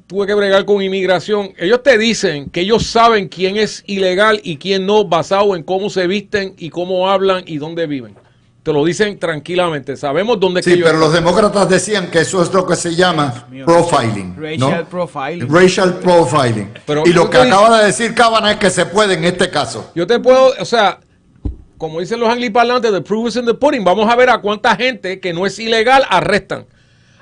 tuve que bregar con inmigración, ellos te dicen que ellos saben quién es ilegal y quién no, basado en cómo se visten y cómo hablan y dónde viven. Te lo dicen tranquilamente. Sabemos dónde sí, pero los demócratas decían que eso es lo que se llama profiling. Racial profiling. Racial profiling. Pero y lo que acaba de decir Kavanaugh es que se puede en este caso. Yo te puedo, o sea, como dicen los angliparlantes, the proof is in the pudding. Vamos a ver a cuánta gente que no es ilegal arrestan.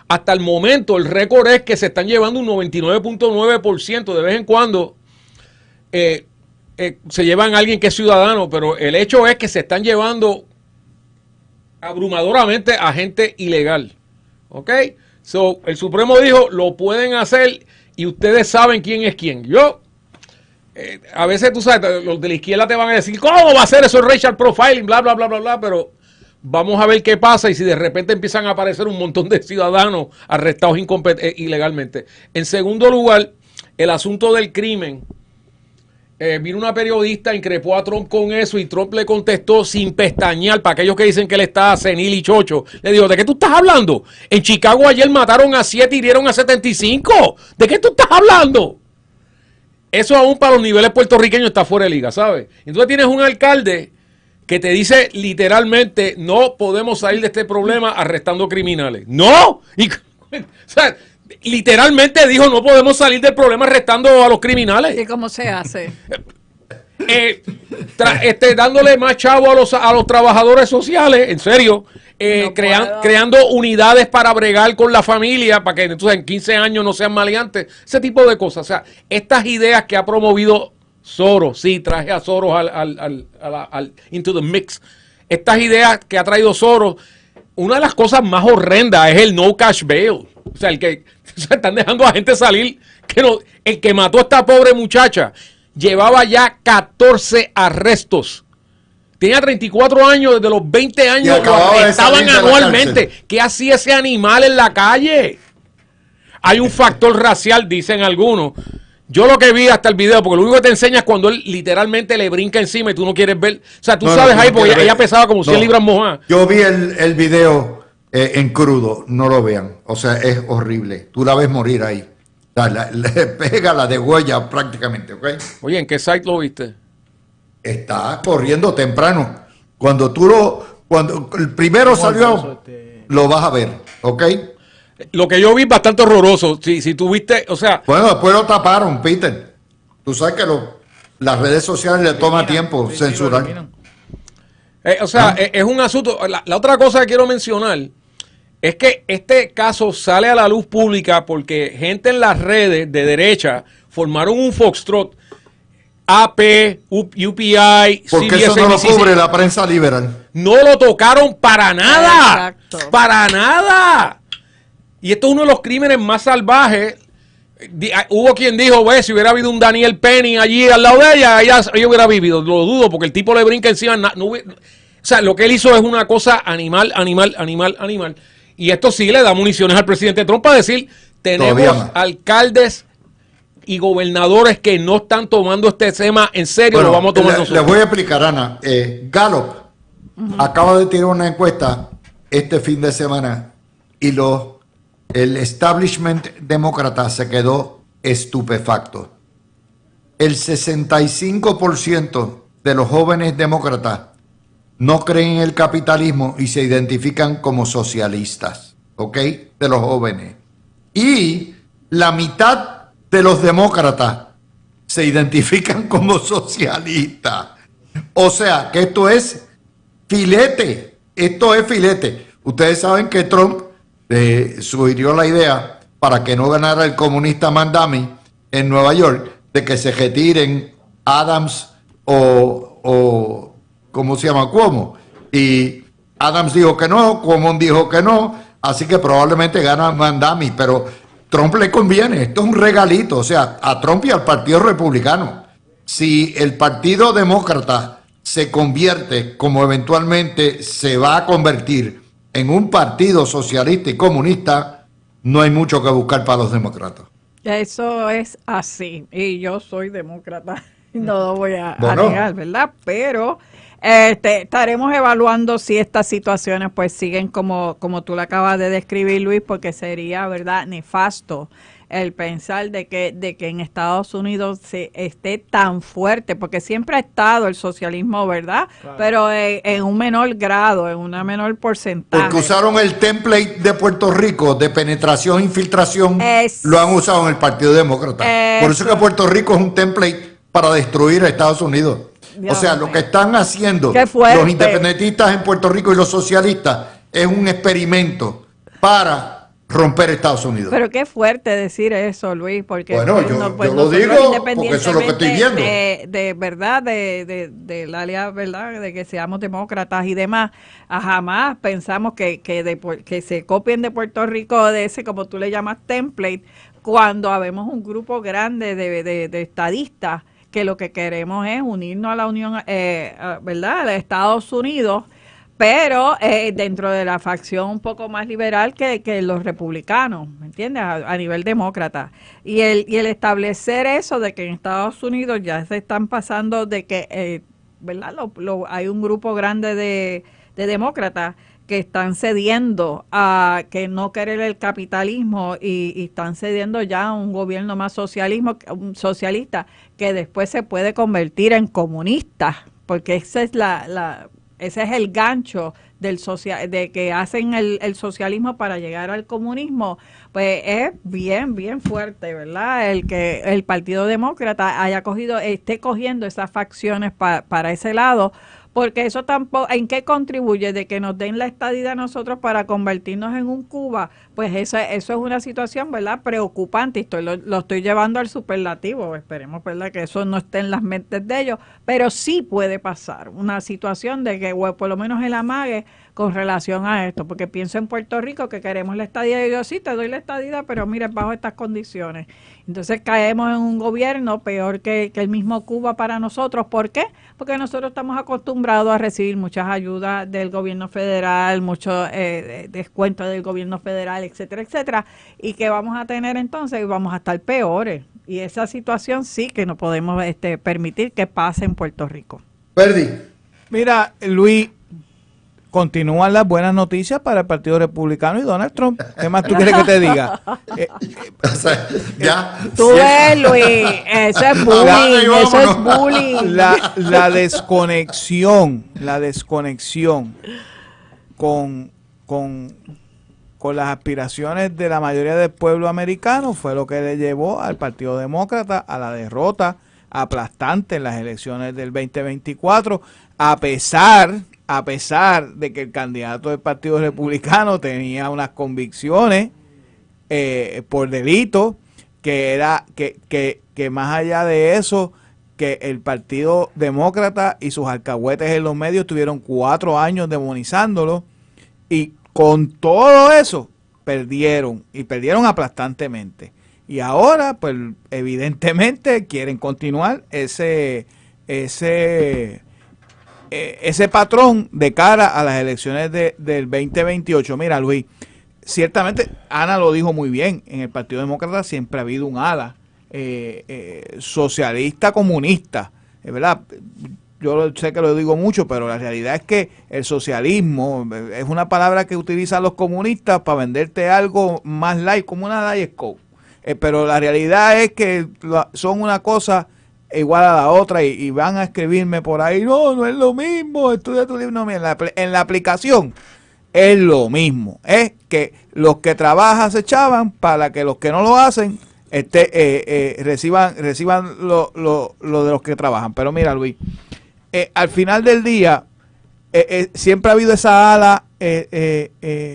Hasta el momento el récord es que se están llevando un 99.9%. De vez en cuando se llevan a alguien que es ciudadano, pero el hecho es que se están llevando abrumadoramente a gente ilegal. ¿Ok? So, el Supremo dijo, lo pueden hacer y ustedes saben quién es quién. Yo, a veces tú sabes, los de la izquierda te van a decir, ¿cómo va a ser eso el racial profiling? Bla, bla, bla, bla, bla, pero vamos a ver qué pasa y si de repente empiezan a aparecer un montón de ciudadanos arrestados ilegalmente. En segundo lugar, el asunto del crimen. Vino una periodista, increpó a Trump con eso y Trump le contestó sin pestañear. Para aquellos que dicen que él está senil y chocho, le dijo, ¿de qué tú estás hablando? En Chicago ayer mataron a 7 y hirieron a 75. ¿De qué tú estás hablando? Eso aún para los niveles puertorriqueños está fuera de liga, ¿sabes? Entonces tienes un alcalde que te dice literalmente, no podemos salir de este problema arrestando criminales. ¡No! Y, o sea, literalmente dijo, no podemos salir del problema arrestando a los criminales. ¿Y cómo se hace? Dándole más chavo a los trabajadores sociales, en serio, creando unidades para bregar con la familia, para que entonces en 15 años no sean maleantes, ese tipo de cosas. O sea, estas ideas que ha promovido Soros, sí, traje a Soros into the mix. Estas ideas que ha traído Soros, una de las cosas más horrendas es el no cash bail. O sea, están dejando a gente salir. El que mató a esta pobre muchacha llevaba ya 14 arrestos. Tenía 34 años, desde los 20 años lo arrestaban anualmente. ¿Qué hacía ese animal en la calle? Hay un factor racial, dicen algunos, Yo lo que vi hasta el video, porque lo único que te enseña es cuando él literalmente le brinca encima y tú no quieres ver. O sea, tú sabes ahí, porque ella pesaba como 100 libras mojadas. Yo vi el video en crudo, no lo vean. O sea, es horrible. Tú la ves morir ahí. O sea, le pega la de huella prácticamente, ¿ok? Oye, ¿en qué site lo viste? Está corriendo temprano. Cuando el primero salió, lo vas a ver, ¿ok? Lo que yo vi es bastante horroroso. Si tú viste, o sea... Bueno, después lo taparon, Peter. Tú sabes que las redes sociales le toma tiempo censurar. Es un asunto. La otra cosa que quiero mencionar es que este caso sale a la luz pública porque gente en las redes de derecha formaron un foxtrot. AP, UPI, porque CBS, eso no lo ABC, cubre la prensa liberal. no lo tocaron para nada. Exacto. Para nada. Y esto es uno de los crímenes más salvajes. Hubo quien dijo, ve, si hubiera habido un Daniel Penny allí al lado de ella hubiera vivido. Lo dudo, porque el tipo le brinca encima. O sea, lo que él hizo es una cosa animal. Y esto sí le da municiones al presidente Trump para decir, tenemos alcaldes y gobernadores que no están tomando este tema en serio, lo vamos a tomar nosotros. Les voy a explicar, Ana. Gallup acaba de tirar una encuesta este fin de semana y el establishment demócrata se quedó estupefacto. El 65% de los jóvenes demócratas no creen en el capitalismo y se identifican como socialistas, ¿ok? De los jóvenes. Y la mitad de los demócratas se identifican como socialistas. O sea, que esto es filete. Esto es filete. Ustedes saben que Trump sugirió la idea para que no ganara el comunista Mandami en Nueva York de que se retiren Adams o ¿cómo se llama? Cuomo. Y Adams dijo que no, Cuomo dijo que no, así que probablemente gana Mandami, pero Trump le conviene, esto es un regalito, o sea, a Trump y al Partido Republicano. Si el Partido Demócrata se convierte, como eventualmente se va a convertir, en un partido socialista y comunista, no hay mucho que buscar para los demócratas. Eso es así, y yo soy demócrata, no lo voy a Bueno. negar, ¿verdad? Pero estaremos evaluando si estas situaciones pues siguen como tú le acabas de describir, Luis, porque sería, ¿verdad?, nefasto el pensar de que en Estados Unidos se esté tan fuerte, porque siempre ha estado el socialismo, ¿verdad? Claro. Pero en un menor grado, en una menor porcentaje. Porque usaron el template de Puerto Rico de penetración e infiltración, lo han usado en el Partido Demócrata. Por eso es que Puerto Rico es un template para destruir a Estados Unidos. Dios, o sea, lo que están haciendo los independentistas en Puerto Rico y los socialistas es un experimento para romper Estados Unidos. Pero qué fuerte decir eso, Luis, porque bueno, yo lo digo porque eso es lo que estoy viendo. De verdad, de la alianza, ¿verdad? De que seamos demócratas y demás, jamás pensamos que se copien de Puerto Rico de ese, como tú le llamas, template, cuando habemos un grupo grande de estadistas que lo que queremos es unirnos a la Unión, ¿verdad?, a Estados Unidos, pero dentro de la facción un poco más liberal que los republicanos, ¿me entiendes?, a nivel demócrata. Y el establecer eso de que en Estados Unidos ya se están pasando de que, ¿verdad?, hay un grupo grande de demócratas que están cediendo a que no querer el capitalismo y están cediendo ya a un gobierno más socialista que después se puede convertir en comunista, porque esa es ese es el gancho de que hacen el socialismo para llegar al comunismo. Pues es bien fuerte, ¿verdad? El que el Partido Demócrata esté cogiendo esas facciones para ese lado, porque eso tampoco, ¿en qué contribuye? De que nos den la estadidad a nosotros para convertirnos en un Cuba, pues eso es una situación, ¿verdad?, preocupante, y lo estoy llevando al superlativo, esperemos, ¿verdad?, que eso no esté en las mentes de ellos, pero sí puede pasar una situación de que, o por lo menos el amague con relación a esto, porque pienso en Puerto Rico que queremos la estadidad, y yo sí te doy la estadidad, pero mira, bajo estas condiciones. Entonces caemos en un gobierno peor que el mismo Cuba para nosotros. ¿Por qué? Porque nosotros estamos acostumbrados acostumbrado a recibir muchas ayudas del gobierno federal, muchos descuentos del gobierno federal, etcétera, etcétera, y que vamos a tener entonces, vamos a estar peores. Y esa situación sí que no podemos permitir que pase en Puerto Rico. Verdi. Mira, Luis, continúan las buenas noticias para el Partido Republicano y Donald Trump. ¿Qué más tú quieres que te diga? O sea, ya. Tú ves, Luis, eso es bullying, eso es bullying. La desconexión con las aspiraciones de la mayoría del pueblo americano fue lo que le llevó al Partido Demócrata a la derrota aplastante en las elecciones del 2024, a pesar de que el candidato del Partido Republicano tenía unas convicciones por delito, que más allá de eso, que el Partido Demócrata y sus alcahuetes en los medios tuvieron 4 años demonizándolo, y con todo eso perdieron aplastantemente. Y ahora, pues evidentemente quieren continuar ese patrón de cara a las elecciones del 2028. Mira, Luis, ciertamente Ana lo dijo muy bien, en el Partido Demócrata siempre ha habido un ala socialista comunista, ¿verdad? Yo sé que lo digo mucho, pero la realidad es que el socialismo es una palabra que utilizan los comunistas para venderte algo más light, como una Diet Coke. Pero la realidad es que son una cosa igual a la otra y van a escribirme por ahí, no es lo mismo, estudia tu libro. No, en la aplicación es lo mismo, es que los que trabajan se echaban para que los que no lo hacen reciban lo de los que trabajan. Pero mira, Luis, al final del día siempre ha habido esa ala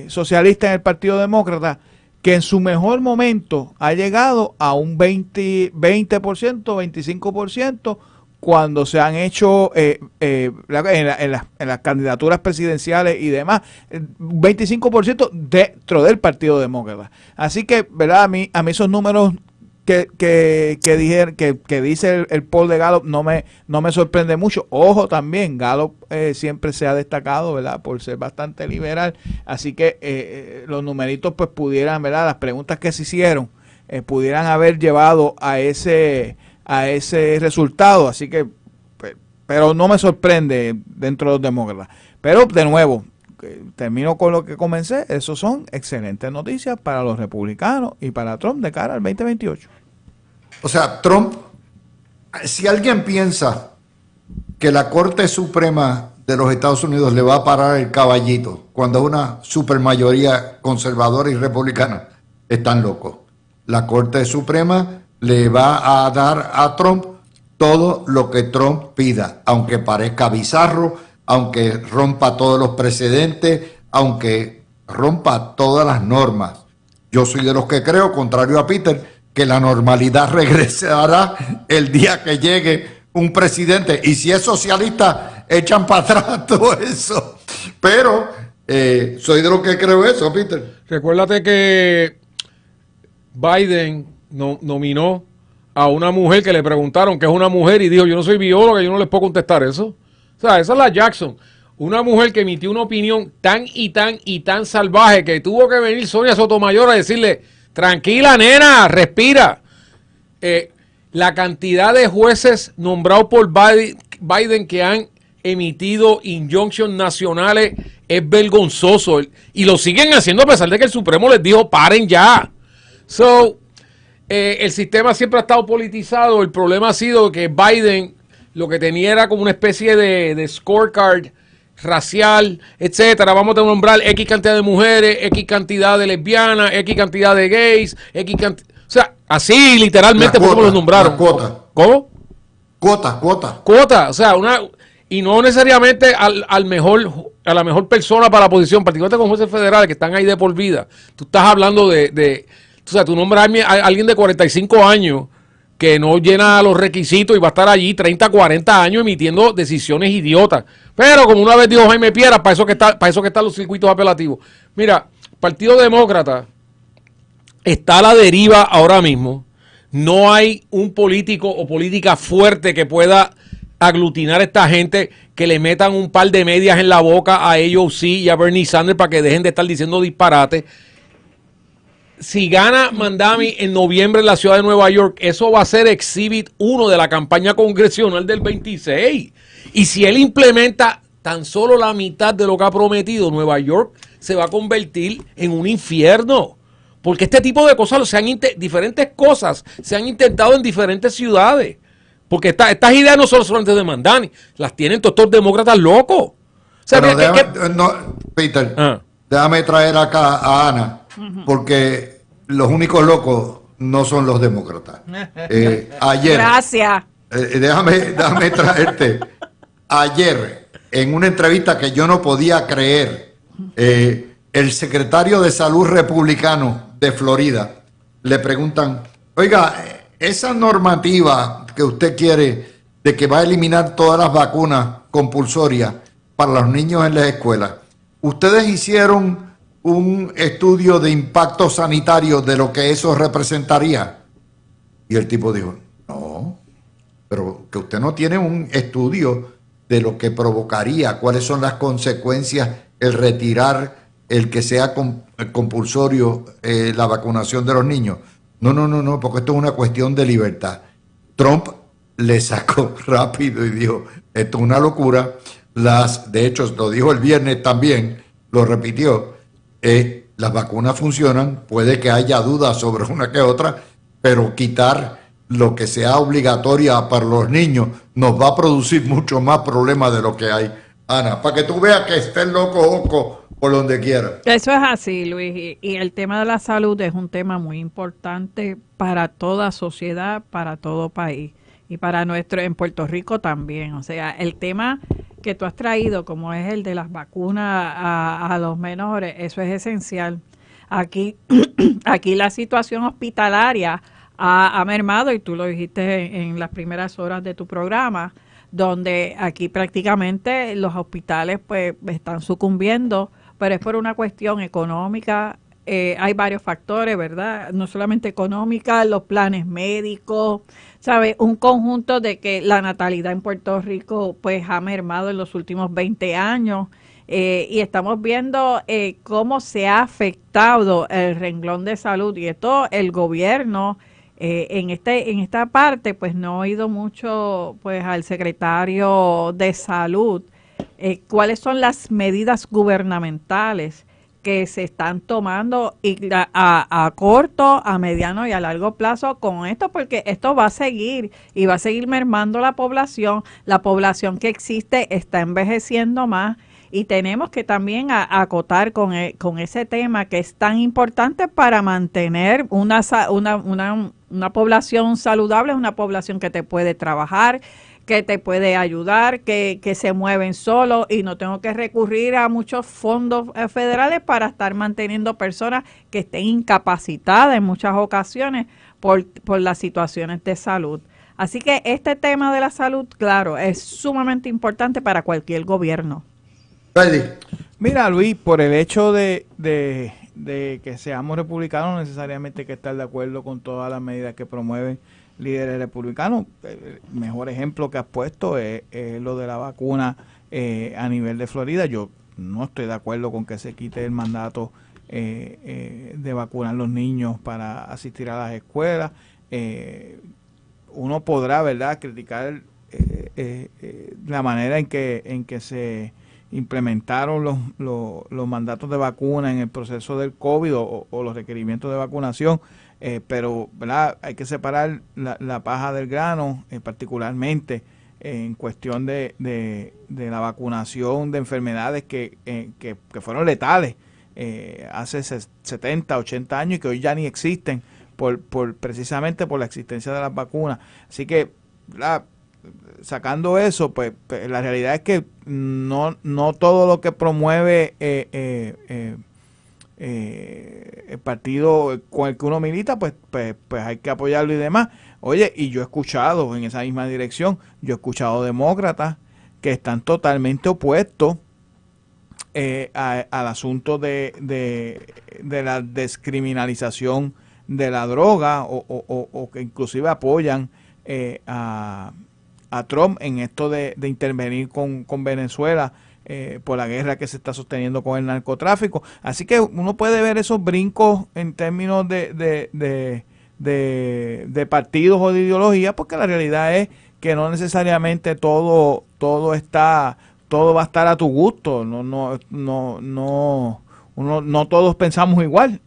socialista en el Partido Demócrata que en su mejor momento ha llegado a un 20%, 25% cuando se han hecho en las candidaturas presidenciales y demás, 25% dentro del Partido Demócrata. Así que, ¿verdad? A mí esos números que dice el poll de Gallup no me sorprende mucho. Ojo también, Gallup siempre se ha destacado, ¿verdad?, por ser bastante liberal, así que los numeritos pues pudieran, ¿verdad?, las preguntas que se hicieron pudieran haber llevado a ese resultado, así que pero no me sorprende dentro de los demócratas. Pero de nuevo, termino con lo que comencé, esos son excelentes noticias para los republicanos y para Trump de cara al 2028. O sea, Trump, si alguien piensa que la Corte Suprema de los Estados Unidos le va a parar el caballito cuando es una supermayoría conservadora y republicana, están locos. La Corte Suprema le va a dar a Trump todo lo que Trump pida, aunque parezca bizarro, aunque rompa todos los precedentes, aunque rompa todas las normas. Yo soy de los que creo, contrario a Peter, que la normalidad regresará el día que llegue un presidente. Y si es socialista, echan para atrás todo eso. Pero soy de los que creo eso, Peter. Recuérdate que Biden nominó a una mujer que le preguntaron que es una mujer y dijo, yo no soy bióloga, yo no les puedo contestar eso. O sea, esa es la Jackson. Una mujer que emitió una opinión tan salvaje que tuvo que venir Sonia Sotomayor a decirle, tranquila nena, respira. La cantidad de jueces nombrados por Biden que han emitido injunctions nacionales es vergonzoso. Y lo siguen haciendo a pesar de que el Supremo les dijo, paren ya. El sistema siempre ha estado politizado. El problema ha sido que Biden lo que tenía era como una especie de scorecard racial, etcétera. Vamos a nombrar X cantidad de mujeres, X cantidad de lesbianas, X cantidad de gays, o sea, así literalmente fue como los nombraron. ¿Cómo? Cuota, o sea, y no necesariamente a la mejor persona para la posición, particularmente con jueces federales que están ahí de por vida. Tú estás hablando o sea, tú nombras a alguien de 45 años que no llena los requisitos y va a estar allí 30, 40 años emitiendo decisiones idiotas. Pero como una vez dijo Jaime Piera, para eso que están los circuitos apelativos. Mira, Partido Demócrata está a la deriva ahora mismo. No hay un político o política fuerte que pueda aglutinar a esta gente que le metan un par de medias en la boca a AOC y a Bernie Sanders para que dejen de estar diciendo disparates. Si gana Mandami en noviembre en la ciudad de Nueva York, eso va a ser Exhibit 1 de la campaña congresional del 26. Y si él implementa tan solo la mitad de lo que ha prometido, Nueva York se va a convertir en un infierno. Porque este tipo de cosas, diferentes cosas se han intentado en diferentes ciudades. Porque estas ideas no son solamente de Mandani, las tienen todos estos demócratas locos. O sea, Pero Peter, déjame traer acá a Ana, porque los únicos locos no son los demócratas. Ayer, Gracias. déjame traerte. Ayer, en una entrevista que yo no podía creer, el secretario de Salud republicano de Florida le preguntan, oiga, esa normativa que usted quiere de que va a eliminar todas las vacunas compulsorias para los niños en las escuelas, ¿ustedes hicieron un estudio de impacto sanitario de lo que eso representaría? Y el tipo dijo, no, pero que usted no tiene un estudio de lo que provocaría, cuáles son las consecuencias el retirar el que sea compulsorio la vacunación de los niños. No, porque esto es una cuestión de libertad. Trump le sacó rápido y dijo, esto es una locura. De hecho, lo dijo el viernes también, lo repitió, las vacunas funcionan, puede que haya dudas sobre una que otra, pero quitar lo que sea obligatoria para los niños nos va a producir mucho más problemas de lo que hay. Ana, para que tú veas que estés loco por donde quiera. Eso es así, Luis, y el tema de la salud es un tema muy importante para toda sociedad, para todo país y para en Puerto Rico también. O sea, el tema que tú has traído, como es el de las vacunas a los menores, eso es esencial. Aquí la situación hospitalaria ha mermado, y tú lo dijiste en las primeras horas de tu programa, donde aquí prácticamente los hospitales pues están sucumbiendo, pero es por una cuestión económica. Hay varios factores, ¿verdad? No solamente económica, los planes médicos, ¿sabes? Un conjunto de que la natalidad en Puerto Rico pues ha mermado en los últimos 20 años y estamos viendo cómo se ha afectado el renglón de salud, y esto el gobierno en esta parte pues no he oído mucho pues al secretario de salud cuáles son las medidas gubernamentales que se están tomando a corto, a mediano y a largo plazo con esto, porque esto va a seguir y va a seguir mermando la población que existe está envejeciendo más, y tenemos que también acotar con ese tema que es tan importante para mantener una población saludable, una población que te puede trabajar, que te puede ayudar, que se mueven solos, y no tengo que recurrir a muchos fondos federales para estar manteniendo personas que estén incapacitadas en muchas ocasiones por las situaciones de salud. Así que este tema de la salud, claro, es sumamente importante para cualquier gobierno. Ready. Mira, Luis, por el hecho de que seamos republicanos, necesariamente hay que estar de acuerdo con todas las medidas que promueven líderes republicanos. El mejor ejemplo que has puesto es lo de la vacuna a nivel de Florida. Yo no estoy de acuerdo con que se quite el mandato de vacunar a los niños para asistir a las escuelas. Uno podrá, ¿verdad?, criticar la manera en que se implementaron los mandatos de vacuna en el proceso del COVID o los requerimientos de vacunación, pero ¿verdad?, hay que separar la paja del grano, particularmente en cuestión de la vacunación de enfermedades que fueron letales hace 70, 80 años y que hoy ya ni existen precisamente por la existencia de las vacunas. Así que, ¿verdad?, sacando eso, pues la realidad es que no todo lo que promueve el partido con el que uno milita, pues hay que apoyarlo y demás. Oye, y yo he escuchado en esa misma dirección, yo he escuchado demócratas que están totalmente opuestos al asunto de la descriminalización de la droga o que inclusive apoyan a Trump en esto de intervenir con Venezuela por la guerra que se está sosteniendo con el narcotráfico. Así que uno puede ver esos brincos en términos de partidos o de ideología, porque la realidad es que no necesariamente todo va a estar a tu gusto. No todos pensamos igual,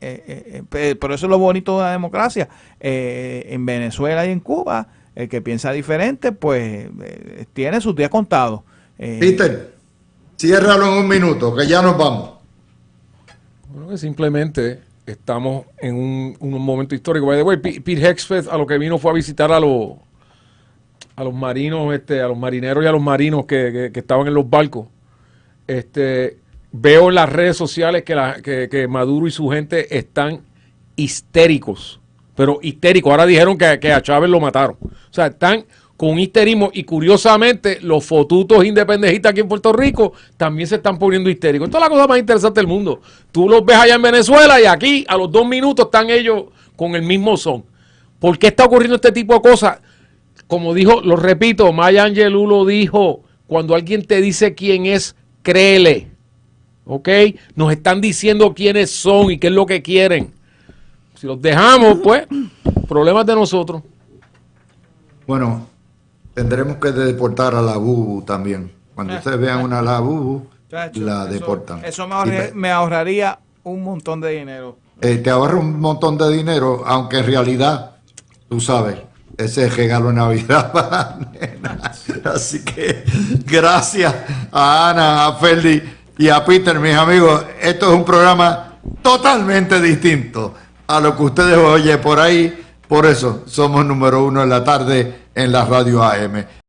pero eso es lo bonito de la democracia. En Venezuela y en Cuba, el que piensa diferente, pues tiene sus días contados. Peter, ciérralo en un minuto, que ya nos vamos. Bueno, que simplemente estamos en un momento histórico. By the way, Pete Hegseth a lo que vino fue a visitar a los marinos, a los marineros y a los marinos que estaban en los barcos. Veo en las redes sociales que Maduro y su gente están histéricos, pero histéricos. Ahora dijeron que a Chávez lo mataron. O sea, están con un histerismo y curiosamente los fotutos independentistas aquí en Puerto Rico también se están poniendo histéricos. Esto es la cosa más interesante del mundo. Tú los ves allá en Venezuela y aquí a los 2 minutos están ellos con el mismo son. ¿Por qué está ocurriendo este tipo de cosas? Como dijo, lo repito, Maya Angelou lo dijo, cuando alguien te dice quién es, créele. ¿Ok? Nos están diciendo quiénes son y qué es lo que quieren. Si los dejamos, pues, problemas de nosotros. Bueno, tendremos que deportar a la Bubu también. Cuando ustedes vean una la Bubu, la deportan. Eso me ahorraría un montón de dinero. Te ahorra un montón de dinero, aunque en realidad, tú sabes, ese es el regalo de Navidad para la nena. Así que gracias a Ana, a Ferdi y a Peter, mis amigos. Esto es un programa totalmente distinto a lo que ustedes oyen por ahí. Por eso somos número 1 en la tarde en la radio AM.